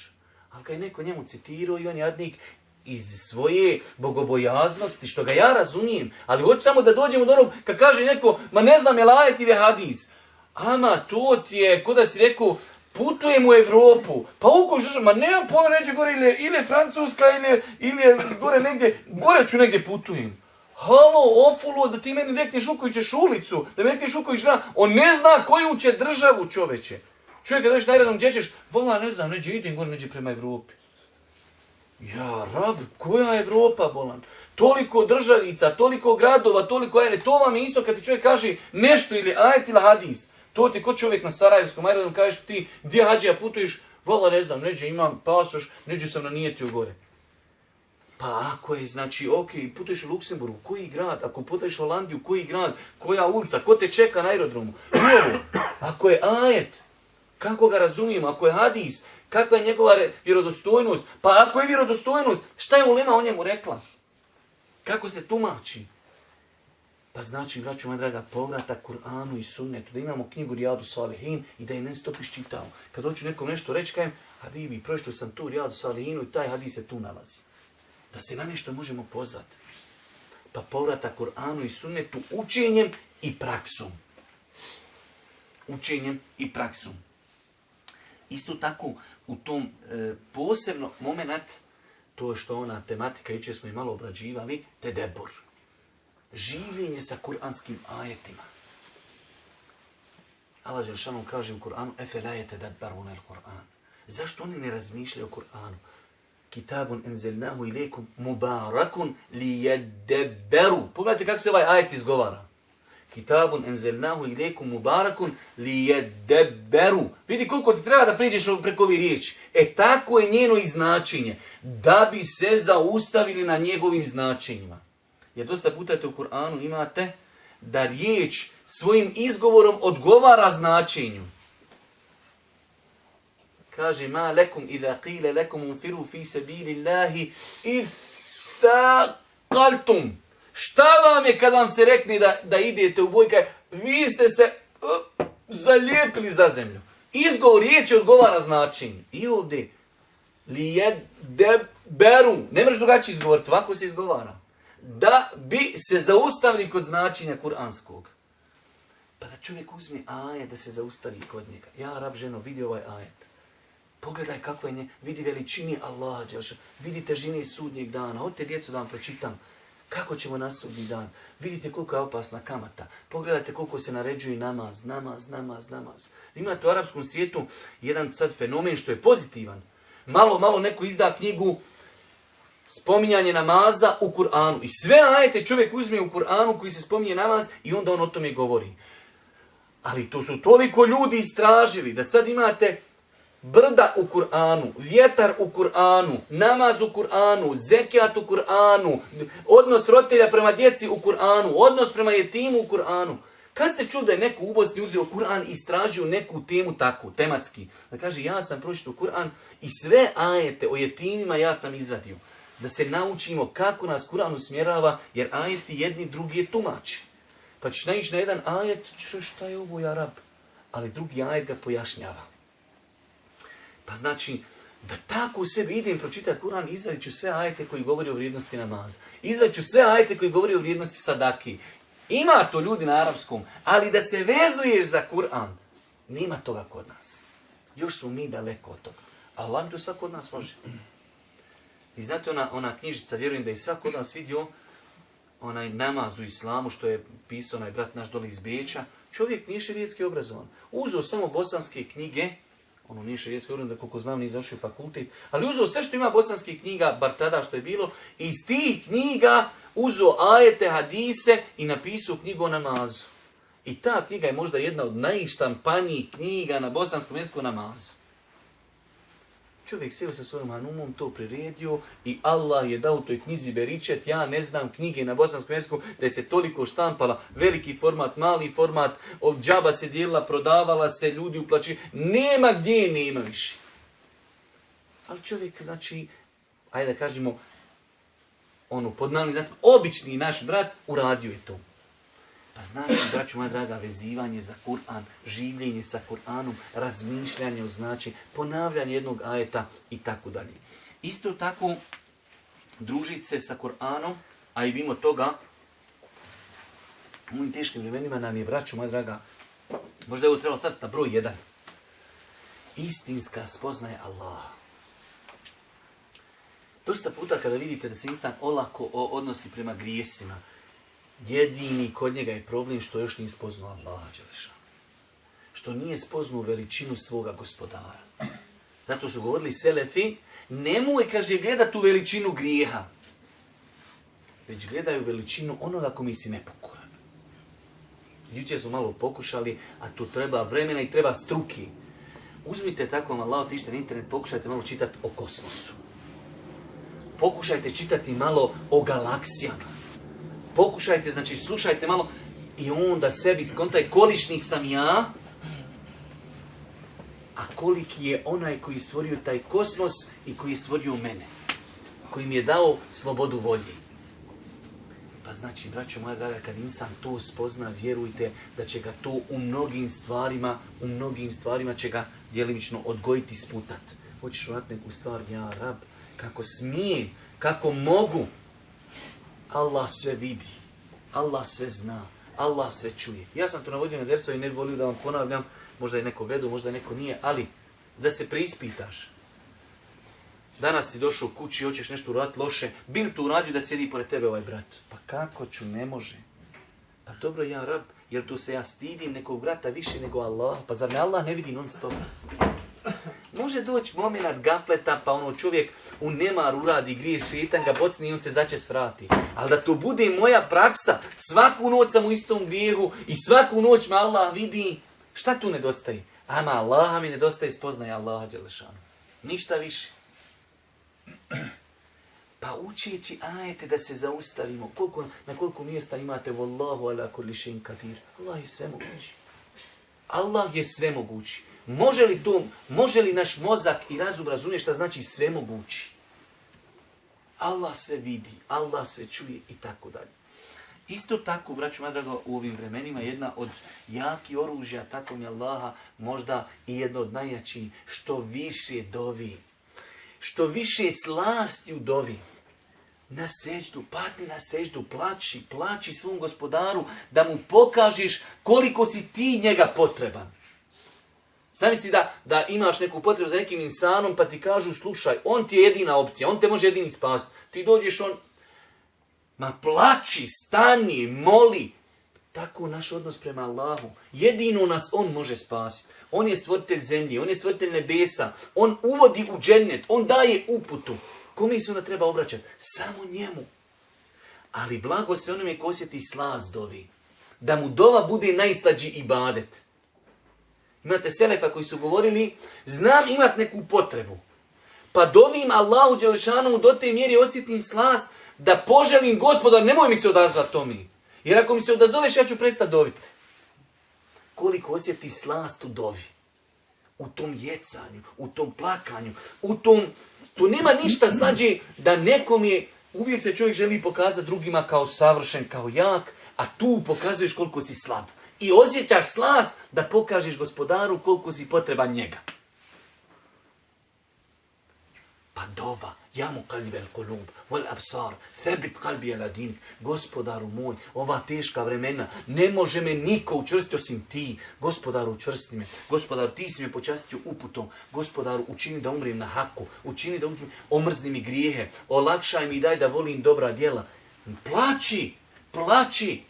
Ali kad je neko njemu citirao i on jadnik iz svoje bogobojaznosti, što ga ja razumijem, ali hoću samo da dođemo do onog, kad kaže neko, ma ne znam je li ajet ili hadis. Ama to ti je, ko da si rekao, putujem u Evropu, pa ukoš držav, ma nemam pojma, neđe gore, ili je Francuska, ili je gore negdje, gore ću negdje putujem. Halo, ofulo, da ti meni rekneš u koju ćeš ulicu, da mi rekneš u koju ćeš on ne zna koju će državu, čoveče. Čovjek kad dođeš najradom gdje ćeš, vola, ne znam, neđe idem gore, neđe prema Evropi. Ja, rab, koja Evropa, bolan? Toliko državica, toliko gradova, toliko ajne, to vam je isto kad ti čovjek kaže nešto ili ajet ili hadis. To ti ko čovjek na Sarajevskom aerodromu kažeš ti, gdje hađija putuješ, vola, ne znam, neđe imam pasoš, neđe sam nanijetio gore. Pa ako je, znači, ok, putuješ u Luksemburgu, koji grad? Ako putuješ u Holandiju, koji grad? Koja ulica? Ko te čeka na aerodromu? Ovo, ako je ajet, kako ga razumijemo? Ako je hadis, kakva je njegova vjerodostojnost? Pa ako je vjerodostojnost, šta je ulema o njemu rekla? Kako se tumači? Pa znači, braćo moja draga, povratak Kur'anu i sunnetu, da imamo knjigu Rijadu Salihin i da je ne stop iščitamo. Kad hoću nekom nešto reći, kajem, a vi, prošlo sam tu Rijadu Salihinu i taj hadis se tu nalazi. Da se na nešto možemo pozvati. Pa povratak Kur'anu i sunnetu učenjem i praksom. Učenjem i praksom. Isto tako u tom posebno moment, to je što ona tematika, jučer smo i malo obrađivali, tedebor. Življenje sa kuranskim ajetima. Allah Đelšanu kaže u Kur'anu, efe la yetedabbaruna al-Kur'an. Zašto oni ne razmišljaju o Kur'anu? Kitabun enzelnahu ilaikum mubarakun liyadabbaru. Pogledajte kako se ovaj ajet izgovara. Kitabun enzelnahu ilaikum mubarakun liyadabbaru. Vidi koliko ti treba da priđeš preko ovih riječi. Tako je njeno i značenje. Da bi se zaustavili na njegovim značenjima. Jer dosta puta u Kur'anu imate da riječ svojim izgovorom odgovara značenju. Kaže, ma lekum idha qile lekum unfiru fi sabilillahi ithaqaltum. Šta vam je kad vam se rekne da idete u boj? Vi ste se zalijepili za zemlju. Izgovor riječi odgovara značenju. I ovdje, lijedeberu. Ne možeš drugačije izgovoriti, ovako se izgovara. Da bi se zaustavili kod značenja kuranskog. Pa da čovjek uzme ajet da se zaustavi kod njega. Ja, rab ženo, vidi ovaj ajet. Pogledaj kakva je vidi veličini Allaha, vidi težine sudnjeg dana. Odite djecu da vam pročitam. Kako ćemo na sudnji dan? Vidite koliko je opasna kamata. Pogledajte koliko se naređuje namaz. Imate u arapskom svijetu jedan sad fenomen što je pozitivan. Malo neko izda knjigu spominjanje namaza u Kur'anu. I sve ajete čovjek uzme u Kur'anu koji se spominje namaz i onda on o tome govori. Ali to su toliko ljudi istražili da sad imate brda u Kur'anu, vjetar u Kur'anu, namaz u Kur'anu, zekijat u Kur'anu, odnos roditelja prema djeci u Kur'anu, odnos prema jetimu u Kur'anu. Kad ste čuli da je neko u Bosni uzeo Kur'an i istražio neku temu takvu, tematski, da kaže ja sam pročitao Kur'an i sve ajete o jetimima ja sam izvadio. Da se naučimo kako nas Kur'an usmjerava, jer ajeti jedni drugi je tumači. Pa ćeš naići na jedan ajet, šta je ovo ja rab? Ali drugi ajet ga pojašnjava. Pa znači, da tako u sebi idem pročitati Kur'an, izvadit ću sve ajete koji govori o vrijednosti namaza. Izvadit ću sve ajete koji govori o vrijednosti sadaki. Ima to ljudi na arapskom, ali da se vezuješ za Kur'an, nema toga kod nas. Još smo mi daleko od toga. Allah to svako od nas može. I znate ona knjižica, vjerujem da je svako od nas vidio, onaj namaz u islamu, što je pisao onaj brat naš dole iz Beča, čovjek nije šerijetski obrazovan. Uzeo samo bosanske knjige, ono nije šerijetski obrazovan, da koliko znam nije završio fakultet, ali uzeo sve što ima bosanskih knjiga, bar tada što je bilo, iz tih knjiga uzeo ajete, hadise i napisao knjigu o namazu. I ta knjiga je možda jedna od najštampanijih knjiga na bosanskom jeziku o namazu. Čovjek sjeo sa svojom hanumom, to priredio i Allah je dao u toj knjizi Beričet, ja ne znam knjige na bosanskom jeziku da je se toliko štampala, veliki format, mali format, džaba se dijelila, prodavala se, ljudi uplaći, nema gdje je nema više. Ali čovjek, znači, ajde da kažemo, pod nami, znači, obični naš brat uradio je to. Pa znači, braću moja draga, vezivanje za Kur'an, življenje sa Kur'anom, razmišljanje o značenju, ponavljanje jednog ajeta i tako dalje. Isto tako, družiti se sa Kur'anom, a i mimo toga, u ovim teškim vremenima nam je, braću moja draga, možda je ovo trebalo staviti na broj 1. Istinska spoznaje Allaha. Dosta puta kada vidite da se insan olako odnosi prema grijesima, jedini kod njega je problem što još nije spoznao Allaha dželešanu. Što nije spoznao veličinu svoga gospodara. Zato su govorili selefi, nemoj, kaže, gledat tu veličinu grijeha, već gledaju veličinu onoga kome si nepokoran. Jučer smo malo pokušali, a tu treba vremena i treba struki. Uzmite tako malo, otište na internet, pokušajte malo čitati o kosmosu. Pokušajte čitati malo o galaksijama. Pokušajte, znači slušajte malo i onda sebi skontaj kolišni sam ja, a koliki je onaj koji je stvorio taj kosmos i koji je stvorio mene. Koji mi je dao slobodu volje. Pa znači, braćo moja draga, kad insan to spozna, vjerujte da će ga to u mnogim stvarima će ga djelimično odgojiti, sputat. Hoćeš urati neku stvar, ja rab, kako smijem, kako mogu. Allah sve vidi, Allah sve zna, Allah sve čuje. Ja sam to navodio na dersu i ne volio da vam ponavljam, možda je neko gledao, možda je neko nije, ali da se preispitaš. Danas si došao u kući i hoćeš nešto uraditi loše, bil tu uradio da sjedi pored tebe ovaj brat? Pa kako ću, ne može. Pa dobro, ja rab, jer tu se ja stidim nekog brata više nego Allah, pa zar me Allah ne vidi non stop? Može doći moment gafleta, pa čovjek u nemar uradi, grije šetan, ga bocni i on se začes vrati. Ali da to bude moja praksa, svaku noć sam u istom grijehu i svaku noć me Allah vidi, šta tu nedostaje? Ama Allaha mi nedostaje spoznaje Allaha dželešanu. Ništa više. Pa učeći ajete da se zaustavimo. Na koliko mjesta imate Wallahu ala kulli šejin kadir. Allah je sve mogući. Allah je sve mogući. Može li naš mozak i razum razumjeti šta znači sve mogući? Allah sve vidi, Allah sve čuje i tako dalje. Isto tako, braću moja draga, u ovim vremenima jedna od jakih oružja, tako mi Allaha, možda i jedno od najjačih, što više dovi. Što više slasti u dovi. Na seždu, padni na seždu, plači svom gospodaru, da mu pokažeš koliko si ti njega potreban. Zamisli da imaš neku potrebu za nekim insanom, pa ti kažu, slušaj, on ti je jedina opcija, on te može jedini spasiti. Ti dođeš, ma plači, stani, moli. Tako naš odnos prema Allahu. Jedino nas on može spasiti. On je stvoritelj zemlje, on je stvoritelj nebesa, on uvodi u džennet, on daje uputu. Kome se onda treba obraćati? Samo njemu. Ali blago se onome ko osjeti slast dovi. Da mu dova bude najslađi ibadet. Imate selefa koji su govorili, znam imat neku potrebu. Pa dovim Allahu dželešanu do te mjeri osjetim slast da poželim Gospodar, nemoj mi se odazvati to mi. Jer ako mi se odazoveš, ja ću prestati doviti. Koliko osjeti slast u dovi. U tom jecanju, u tom plakanju, tu nema ništa slađe da nekom je, uvijek se čovjek želi pokazati drugima kao savršen, kao jak, a tu pokazuješ koliko si slab. I osjećaš slast da pokažeš gospodaru koliko si potreban njega. Pa dova, ja mu kalbel kolub, vol absar, thebit kalbi ala dinik, gospodaru moj, ova teška vremena, ne može me niko učvrstiti osim ti, gospodaru učvrsti me, gospodaru ti si me počastio uputom, gospodaru učini da umrem na haku, učini da omrzni mi grijehe, olakšaj mi i daj da volim dobra djela. Plači.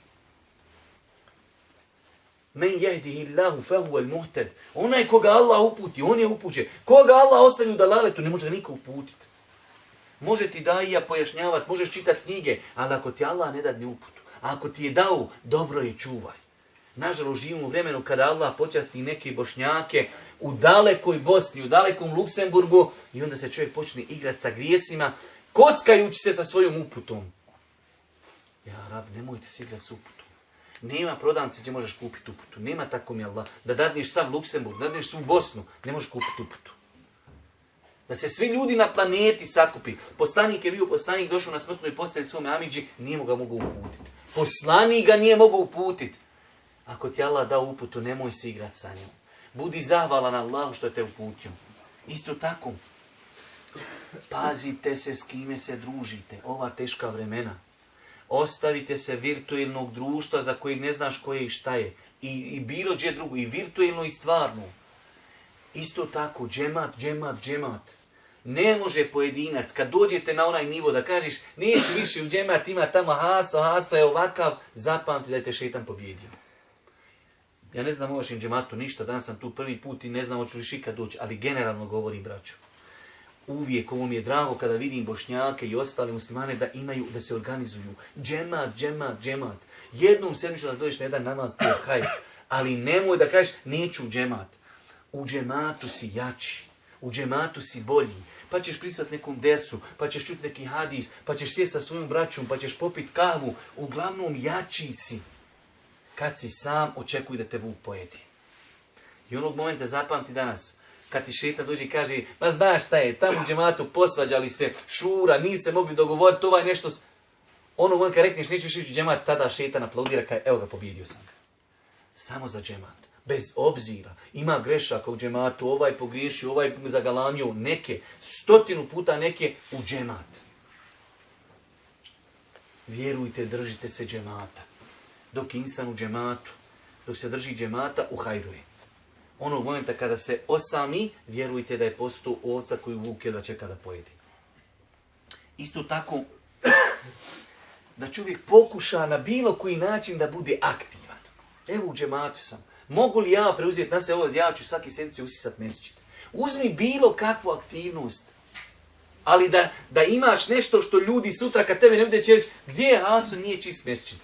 Men jehdihillahu fahuwal muhtad. Onaj koga Allah uputi, on je upućen. Koga Allah ostavi u dalaletu, ne može ga niko uputiti. Može ti daija pojašnjavati, možeš čitati knjige, ali ako ti Allah ne dadne uputu, a ako ti je dao, dobro je čuvaj. Nažalost, živimo u vremenu kada Allah počasti neke Bošnjake u dalekoj Bosni, u dalekom Luksemburgu i onda se čovjek počne igrati sa grijesima, kockajući se sa svojom uputom. Ja, rab, nemojte se igrati s uputom. Nema prodavnice gdje možeš kupiti uputu. Nema tako mi Allah. Da dadneš sav Luksemburg, da dadneš svu Bosnu, ne možeš kupiti uputu. Da se svi ljudi na planeti sakupi. Poslanik je bio poslanik, došao na smrtnoj postelji svome amidži, nije ga mogao uputiti. Poslanik ga nije mogao uputiti. Ako ti Allah dao uputu, nemoj se igrati sa njom. Budi zahvalan Allahu što te uputio. Isto tako, pazite se s kime se družite. Ova teška vremena. Ostavite se virtualnog društva za kojeg ne znaš koje i šta je. I bilo gdje drugo. I virtualno i stvarno. Isto tako, džemat. Ne može pojedinac, kad dođete na onaj nivo da kažeš neću više u džemat, ima tamo haso je ovakav, zapamti da je te šetan pobjedio. Ja ne znam o vašem džematu ništa, danas sam tu prvi put i ne znam hoću li ikad doći, ali generalno govorim, braćo. Uvijek ovo mi je drago kada vidim Bošnjake i ostale muslimane da imaju, da se organizuju. Džemat. Jednom sedmično da dođeš na jedan namaz, to je hajr. Ali nemoj da kažeš neću u džemat. U džematu si jači. U džematu si bolji. Pa ćeš pristati nekom dersu, pa ćeš čuti neki hadis, pa ćeš sjesti sa svojom braćom, pa ćeš popiti kavu. Uglavnom jači si. Kad si sam, očekuj da te vuk pojedi. I onog momenta zapamti danas, kad ti šetan dođe i kaže, ma znaš šta je, tamo u džematu posvađali se, šura, nisu se mogli dogovoriti, ovaj nešto. Onog momenta kad rekneš, nećeš ići u džemat, tada šetan aplaudira, kaže, evo ga, pobjedio sam ga. Samo za džemat. Bez obzira. Ima grešaka u džematu, ovaj pogriješio, ovaj zagalamio, neke, 100 puta neke u džemat. Vjerujte, držite se džemata. Dok je insan u džematu, dok se drži džemata, uhajruje. Onog momenta kada se osami, vjerujte da je postao ovca koju vuk jedva čeka da pojedi. Isto tako, da čovjek pokuša na bilo koji način da bude aktivan. Evo u džematu sam. Mogu li ja preuzeti na se ovo, ja ću svaki sedmice usisat mesečit. Uzmi bilo kakvu aktivnost. Ali da imaš nešto što ljudi sutra kad tebe ne vide će reći, gdje je Haso, nije čist mesečit.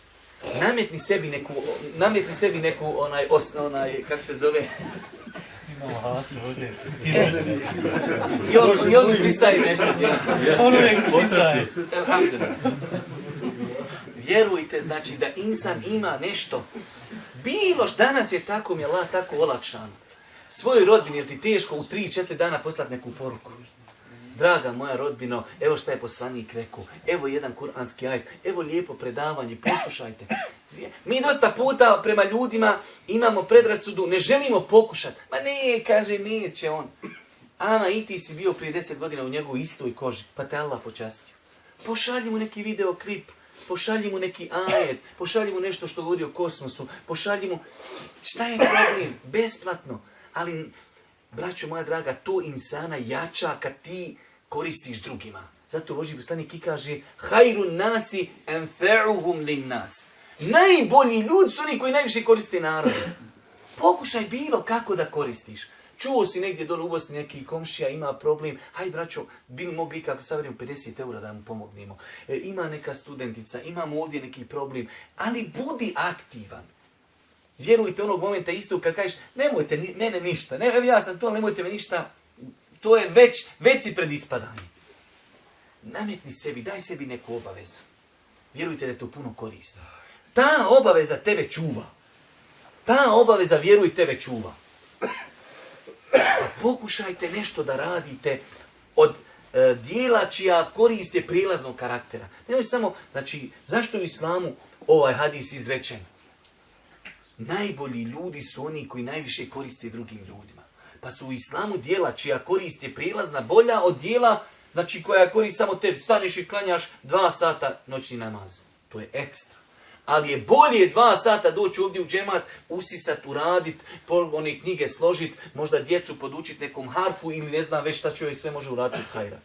Nametni sebi neku kako se zove? Imamo Haso ovdje. I on sisaje nešto. Ono nek sisaje. Vjerujte, znači da insan ima nešto. Bilo što danas je tako mi Allah tako olakšano. Svojoj rodbini je ti teško u 3-4 dana poslati neku poruku. Draga moja rodbino, evo šta je poslanik rekao, evo jedan kuranski ajet, evo lijepo predavanje, poslušajte. Mi dosta puta prema ljudima imamo predrasudu, ne želimo pokušati. Ma ne, kaže, neće on. Ama i ti si bio prije 10 godina u njegovoj istoj koži, pa te Allah počastio. Pošalji mu neki videoklip, pošalji mu neki ajet, pošalji mu nešto što govori o kosmosu, pošalji mu... Šta je problem? Besplatno. Ali, braćo moja draga, to insana jača kad ti koristiš drugima. Zato Božji poslanik i kaže hajrun nasi enferuhum lin nas. Najbolji ljudi su oni koji najviše koriste narodu. Pokušaj bilo kako da koristiš. Čuo si negdje dole u Bosni neki komšija, ima problem. Haj braćo, bil mogli kako savjerujem 50 eura da mu pomognemo. Ima neka studentica, imamo ovdje neki problem. Ali budi aktivan. Vjerujte onog momenta isto kad kažeš nemojte mene ništa. Evo ja sam to, nemojte me ništa. To je već si pred ispadanjem. Nametni sebi, daj sebi neku obavezu. Vjerujte da je to puno korisno. Ta obaveza tebe čuva. Ta obaveza, vjeruj, tebe čuva. A pokušajte nešto da radite od dijela čija korist je prijelaznog karaktera. Nemoj samo, znači, zašto je u islamu ovaj hadis izrečen? Najbolji ljudi su oni koji najviše koriste drugim ljudima. Pa su u islamu dijela čija korist je prijelazna bolja od dijela, znači koja korist samo tebi. Staneš i klanjaš 2 sata noćni namaz. To je ekstra. Ali je bolje 2 sata doći ovdje u džemat, usisat, uradit, one knjige složit, možda djecu podučit nekom harfu ili ne znam već šta čovjek sve može uraditi od hajra.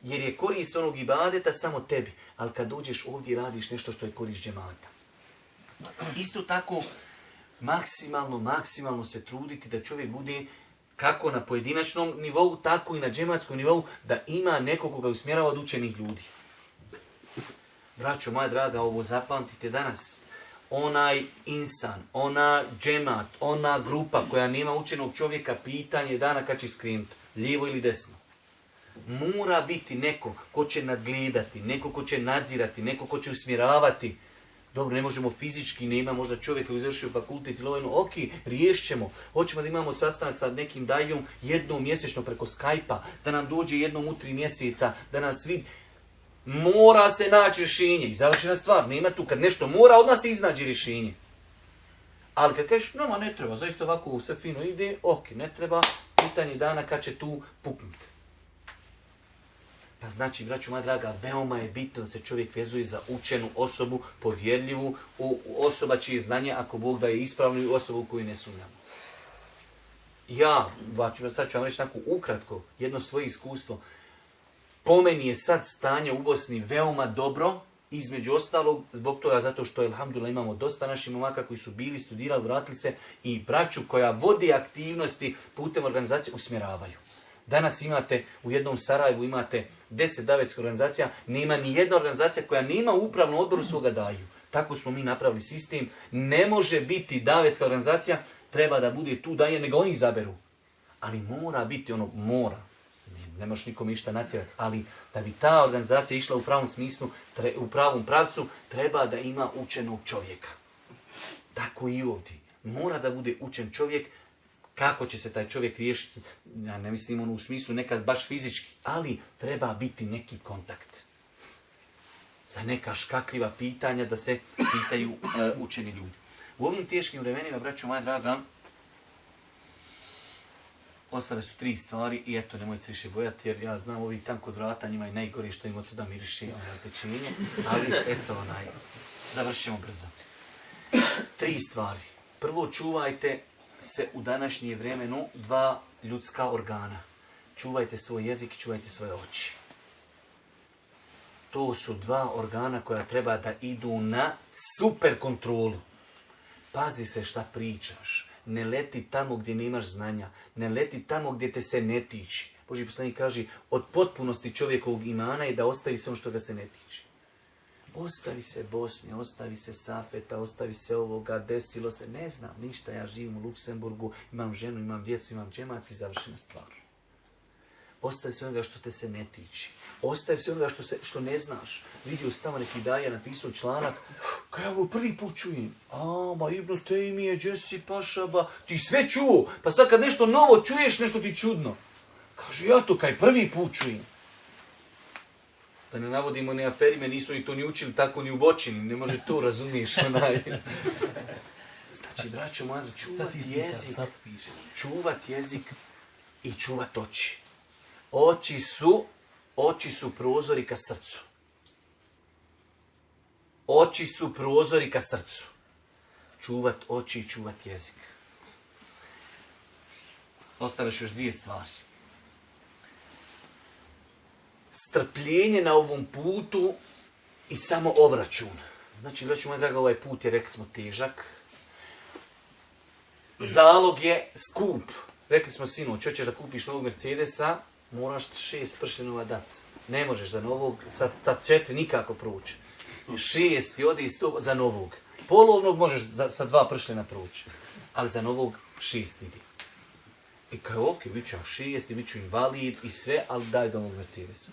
Jer je korist onog ibadeta samo tebi. Ali kad dođeš ovdje radiš nešto što je korist džemata. Isto tako, maksimalno se truditi da čovjek bude kako na pojedinačnom nivou, tako i na džematskom nivou, da ima nekog koga usmjerava od učenih ljudi. Braćo moja draga, ovo zapamtite danas. onaj insan, ona džemat, ona grupa koja nema učenog čovjeka, pitanje dana kad će skrenuti, lijevo ili desno. Mora biti neko ko će nadgledati, neko ko će nadzirati, neko ko će usmjeravati. Dobro, ne možemo fizički, ne ima možda čovjek koji je završio fakultet ili ovojno, ok, riješit ćemo. Hoćemo da imamo sastanak sa nekim dajom jednom mjesečno preko Skype-a, da nam dođe jednom u 3 mjeseca, da nas vidi. Mora se naći rješenje i završena stvar. Nema tu, kad nešto mora, odmah se iznađe rješenje. Ali kad kažeš, nama ne treba, zaista ovako sve fino ide, ok, ne treba, pitanje dana kad će tu puknuti. Pa znači, braćo moja draga, veoma je bitno da se čovjek vezuje za učenu osobu, povjerljivu, osoba čije znanje, ako Bog da je ispravno, i osobu koju ne sumnjamo. Ja, sad ću vam reći tako ukratko, jedno svoje iskustvo. Po meni je sad stanje u Bosni veoma dobro, između ostalog, zbog toga zato što, alhamdulillah, imamo dosta naših momaka koji su bili, studirali, vratili se i braću koja vodi aktivnosti putem organizacije usmjeravaju. Danas imate, u jednom Sarajevu imate 10 davetskih organizacija, nema ni jedna organizacija koja nema u upravnom odboru svoga daju. Tako smo mi napravili sistem. Ne može biti davetska organizacija, treba da bude tu daje, nego oni izaberu. Ali mora biti ono, mora. Ne možeš nikom ništa natjerati, ali da bi ta organizacija išla u pravom smislu, u pravom pravcu, treba da ima učenog čovjeka. Tako i ovdje. Mora da bude učen čovjek. Kako će se taj čovjek riješiti, ja ne mislim ono u smislu nekad baš fizički, ali treba biti neki kontakt. Za neka škakljiva pitanja da se pitaju učeni ljudi. U ovim teškim vremenima, braćo moja draga, ostale su 3 stvari i eto, nemojte se više bojati, jer ja znam ovi tam kod vrata njima je najgori što im od svuda miriši pečenje, ali eto, završit ćemo brzo. 3 stvari. Prvo, čuvajte se u današnje vremenu 2 ljudska organa. Čuvajte svoj jezik i čuvajte svoje oči. To su 2 organa koja treba da idu na super kontrolu. Pazi se šta pričaš. Ne leti tamo gdje nemaš znanja. Ne leti tamo gdje te se ne tiči. Božji poslanik kaže, od potpunosti čovjekovog imana je da ostavi sve ono što ga se ne tiči. Ostavi se Bosne, ostavi se Safeta, ostavi se ovoga, desilo se, ne znam ništa, ja živim u Luksemburgu, imam ženu, imam djecu, imam džemat i završena stvar. Ostavi se onoga što te se ne tiči. Ostavi se onoga što ne znaš. Vidio si tamo neki daja napisao članak, kaj ja ovo prvi put čujem. Ma Ibn Tejmije, Džesi Pašaba, ti sve čuo, pa sad kad nešto novo čuješ, nešto ti čudno. Kaže, ja to kaj prvi put čujem. Da ne navodimo ne aferime, nismo ni to ni učili tako ni u bočini, ne može to, razumiješ, Znači, braćo moja, čuvat jezik i čuvat oči. Oči su prozori ka srcu. Oči su prozori ka srcu. Čuvat oči i čuvat jezik. Ostale još 2 stvari. Strpljenje na ovom putu i samo obračun. Znači, braćo moja draga, ovaj put je, rekli smo, težak. Zalog je skup. Rekli smo, sinoć, hoćeš da kupiš novog Mercedesa, moraš 6 pršljenova dati. Ne možeš za novog, sa 4 nikako proći. 6 ti ode iz za novog. Polovnog možeš sa 2 pršljena proći. Ali za novog 6 ide. I kao, ok, bit ću 6 i bit ću invalid i sve, ali daj do ovog Mercedesa.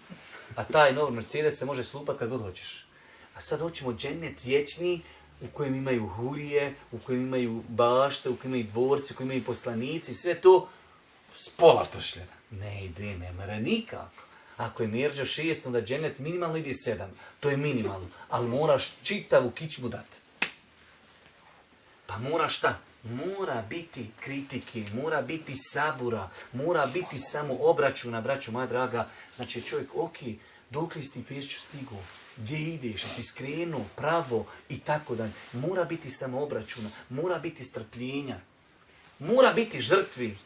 A taj novi Mercedes se može slupat kad god hoćeš. A sad hoćemo džennet vječni u kojem imaju hurije, u kojem imaju bašte, u kojem imaju dvorci, u kojem imaju poslanici, sve to s pola pršljena. Ne ide, ne mora nikako. Ako je mjerža 6, onda džennet minimalno ide 7. To je minimalno. Ali moraš čitavu kičmu dati. Pa moraš šta? Mora biti kritike, mora biti sabura, mora biti samo obračuna, braćo moja draga. Znači čovjek, ok, dok li si ti pješću stigu? Gdje ideš? Jesi skrenuo, pravo i tako dalje. Mora biti samo obračuna, mora biti strpljenja, mora biti žrtvi.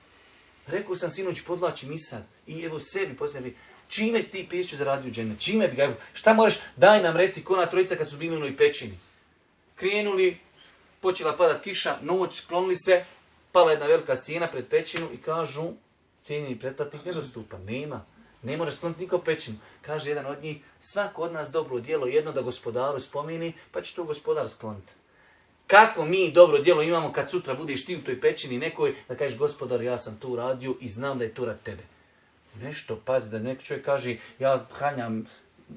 Rekao sam sinoć, podlačim i sad. I evo sebi posljedno, čime si ti pješću zaradio džennet? Čime bi ga, šta moraš, daj nam reci, ko na trojica kad su bili u onoj pećini. Krenuli, počela padat kiša, noć, sklonili se, pala jedna velika stijena pred pećinu i kažu, cijenjeni pretplatnik nedostupan, nema. Ne može skloniti niko pećinu. Kaže jedan od njih, svako od nas dobro djelo jedno da gospodaru spomini, pa će to gospodar skloniti. Kako mi dobro djelo imamo kad sutra budeš ti u toj pećini nekoj, da kažeš gospodar, ja sam to uradio i znam da je to rad tebe. Nešto, pazi, da neki čovjek kaže, ja klanjam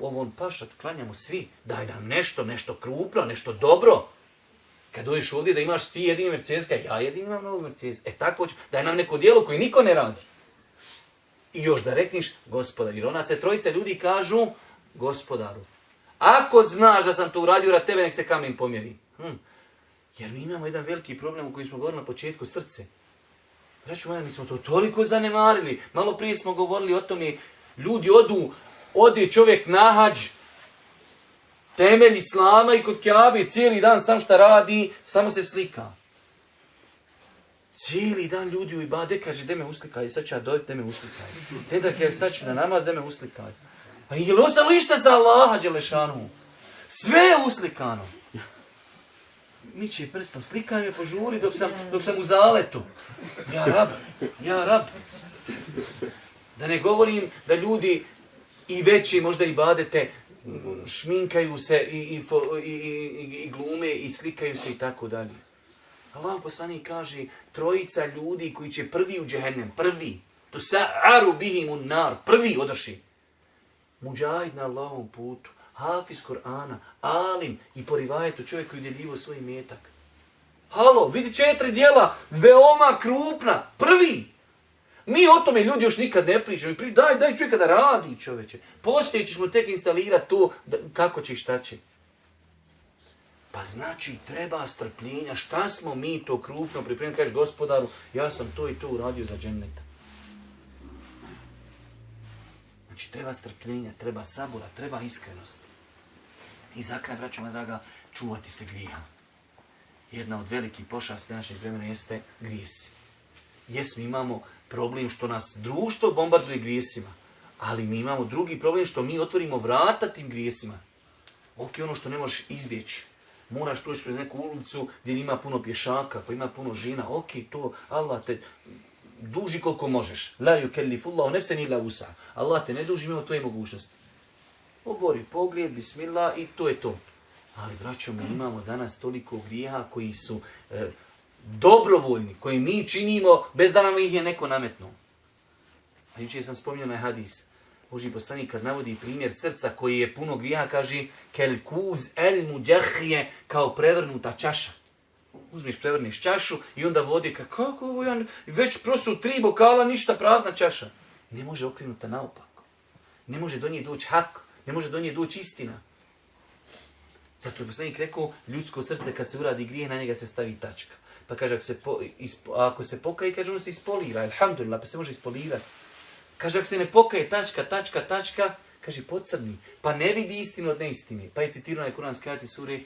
ovom pašat, klanjamo svi, daj nam nešto krupno, nešto dobro. Kad dođeš ovdje da imaš ti jedini Mercedes, ja jedini imam novog Mercedes. Tako ću, daj nam neko djelo koji niko ne radi. I još da rekniš, gospodar, jer ona se trojica ljudi kažu, gospodaru, ako znaš da sam to uradio rad tebe, nek se kamen pomjeri. Jer mi imamo jedan veliki problem u kojem smo govorili na početku, srce. Braćo moja, mi smo to toliko zanemarili. Malo prije smo govorili o tome, ljudi ode čovjek na hadž, temelj islama i kod Kjabe, cijeli dan sam šta radi, samo se slika. Cijeli dan ljudi u ibade kaže, da me uslikaj, sad ću ja dojeti, da me uslikaj. Dedak, sad ću na namaz, da me uslikaj. A je li ostalo išta za Allaha, Đelešanu? Sve je uslikano. Miči prstom, slikaj me, požuri dok sam u zaletu. Ja rab. Da ne govorim da ljudi i veći možda ibadete, šminkaju se i glume i slikaju se i tako dalje. Allah poslanik kaže, trojica ljudi koji će prvi u džehennem, prvi, to sa'aru bihimun nar, prvi odoši. Muđahid na Allahovom putu, hafiz Kur'ana, alim i po rivajetu čovjek koji udjeljivo svoj metak. Halo, vidi 4 djela, veoma krupna, prvi. Mi o tome ljudi još nikad ne pričamo. Daj čovjeka da radi, čoveče. Poslije ćeš mu tek instalirati to kako će i šta će. Pa znači treba strpljenja. Šta smo mi to krupno pripremili? Kažeš gospodaru, ja sam to i to uradio za dženneta. Znači treba strpljenja, treba sabora, treba iskrenost. I za kraj, braćo moja draga, čuvati se grijeha. Jedna od velikih pošasti našeg vremena jeste grijesi. Mi imamo problem što nas društvo bombarduje grijesima, ali mi imamo drugi problem što mi otvorimo vrata tim grijesima. Ono što ne možeš izbjeći. Moraš proći kroz neku ulicu gdje ima puno pješaka, pa ima puno žena. To Allah te duži koliko možeš. La yukellifullahu nefsen illa wusa. Allah te ne duži mimo tvoje mogućnosti. Obori pogled, bismillah i to je to. Ali, braćo, mi imamo danas toliko grijeha koji su dobrovoljni, koji mi činimo bez da nam ih je neko nametnuo. A jučer sam spominjao na hadis. Božji poslanik kad navodi primjer srca koji je puno grijeha, kaže kel kuz el muđahije, kao prevrnuta čaša. Uzmiš, prevrniš čašu i onda vodi kako ovo ja već prosu 3 bokala, ništa, prazna čaša. Ne može okrenuta naopako. Ne može do nje doći hak, ne može do nje doći istina. Zato je poslanik rekao, ljudsko srce kad se uradi grijeh, na njega se stavi tačka. Pa kaže, ako se pokaje, kaže, ono se ispolira. Alhamdulillah, pa se može ispolirati. Kaže, ako se ne pokaje, tačka, kaže, pocrni. Pa ne vidi istinu od neistine. Pa je citirano na kuranski ajeti suri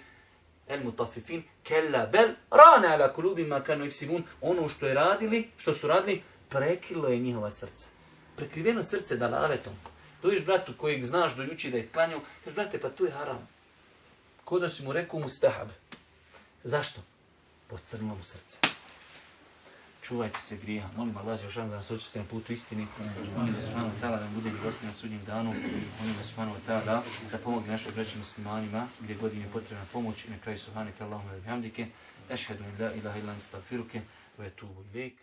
El Mutafifin, Kella bel rane ala kulubima kanu iksimun. Ono što su radili, prekrilo je njihova srca. Prekriveno srce dalaletom. Dođeš bratu kojeg znaš do juče da je klanjao, kaže, brate, pa tu je haram. Ko da si mu rekao mustahab. Zašto? Pocrnilo mu srce. Čuvajte se grijeha. Molim Allah da nas očiste na putu istini. Molim da subhanahu wa ta'ala da bude milostiv na sudnjem danu. Molim da subhanahu wa ta'ala da pomogne našim braćim muslimanima gdje god im je potrebna pomoć. I na kraju subhanaka Allahumma wa bihamdike. Ešhedu in la ilaha illa anta astaghfiruke wa etubu ilejk.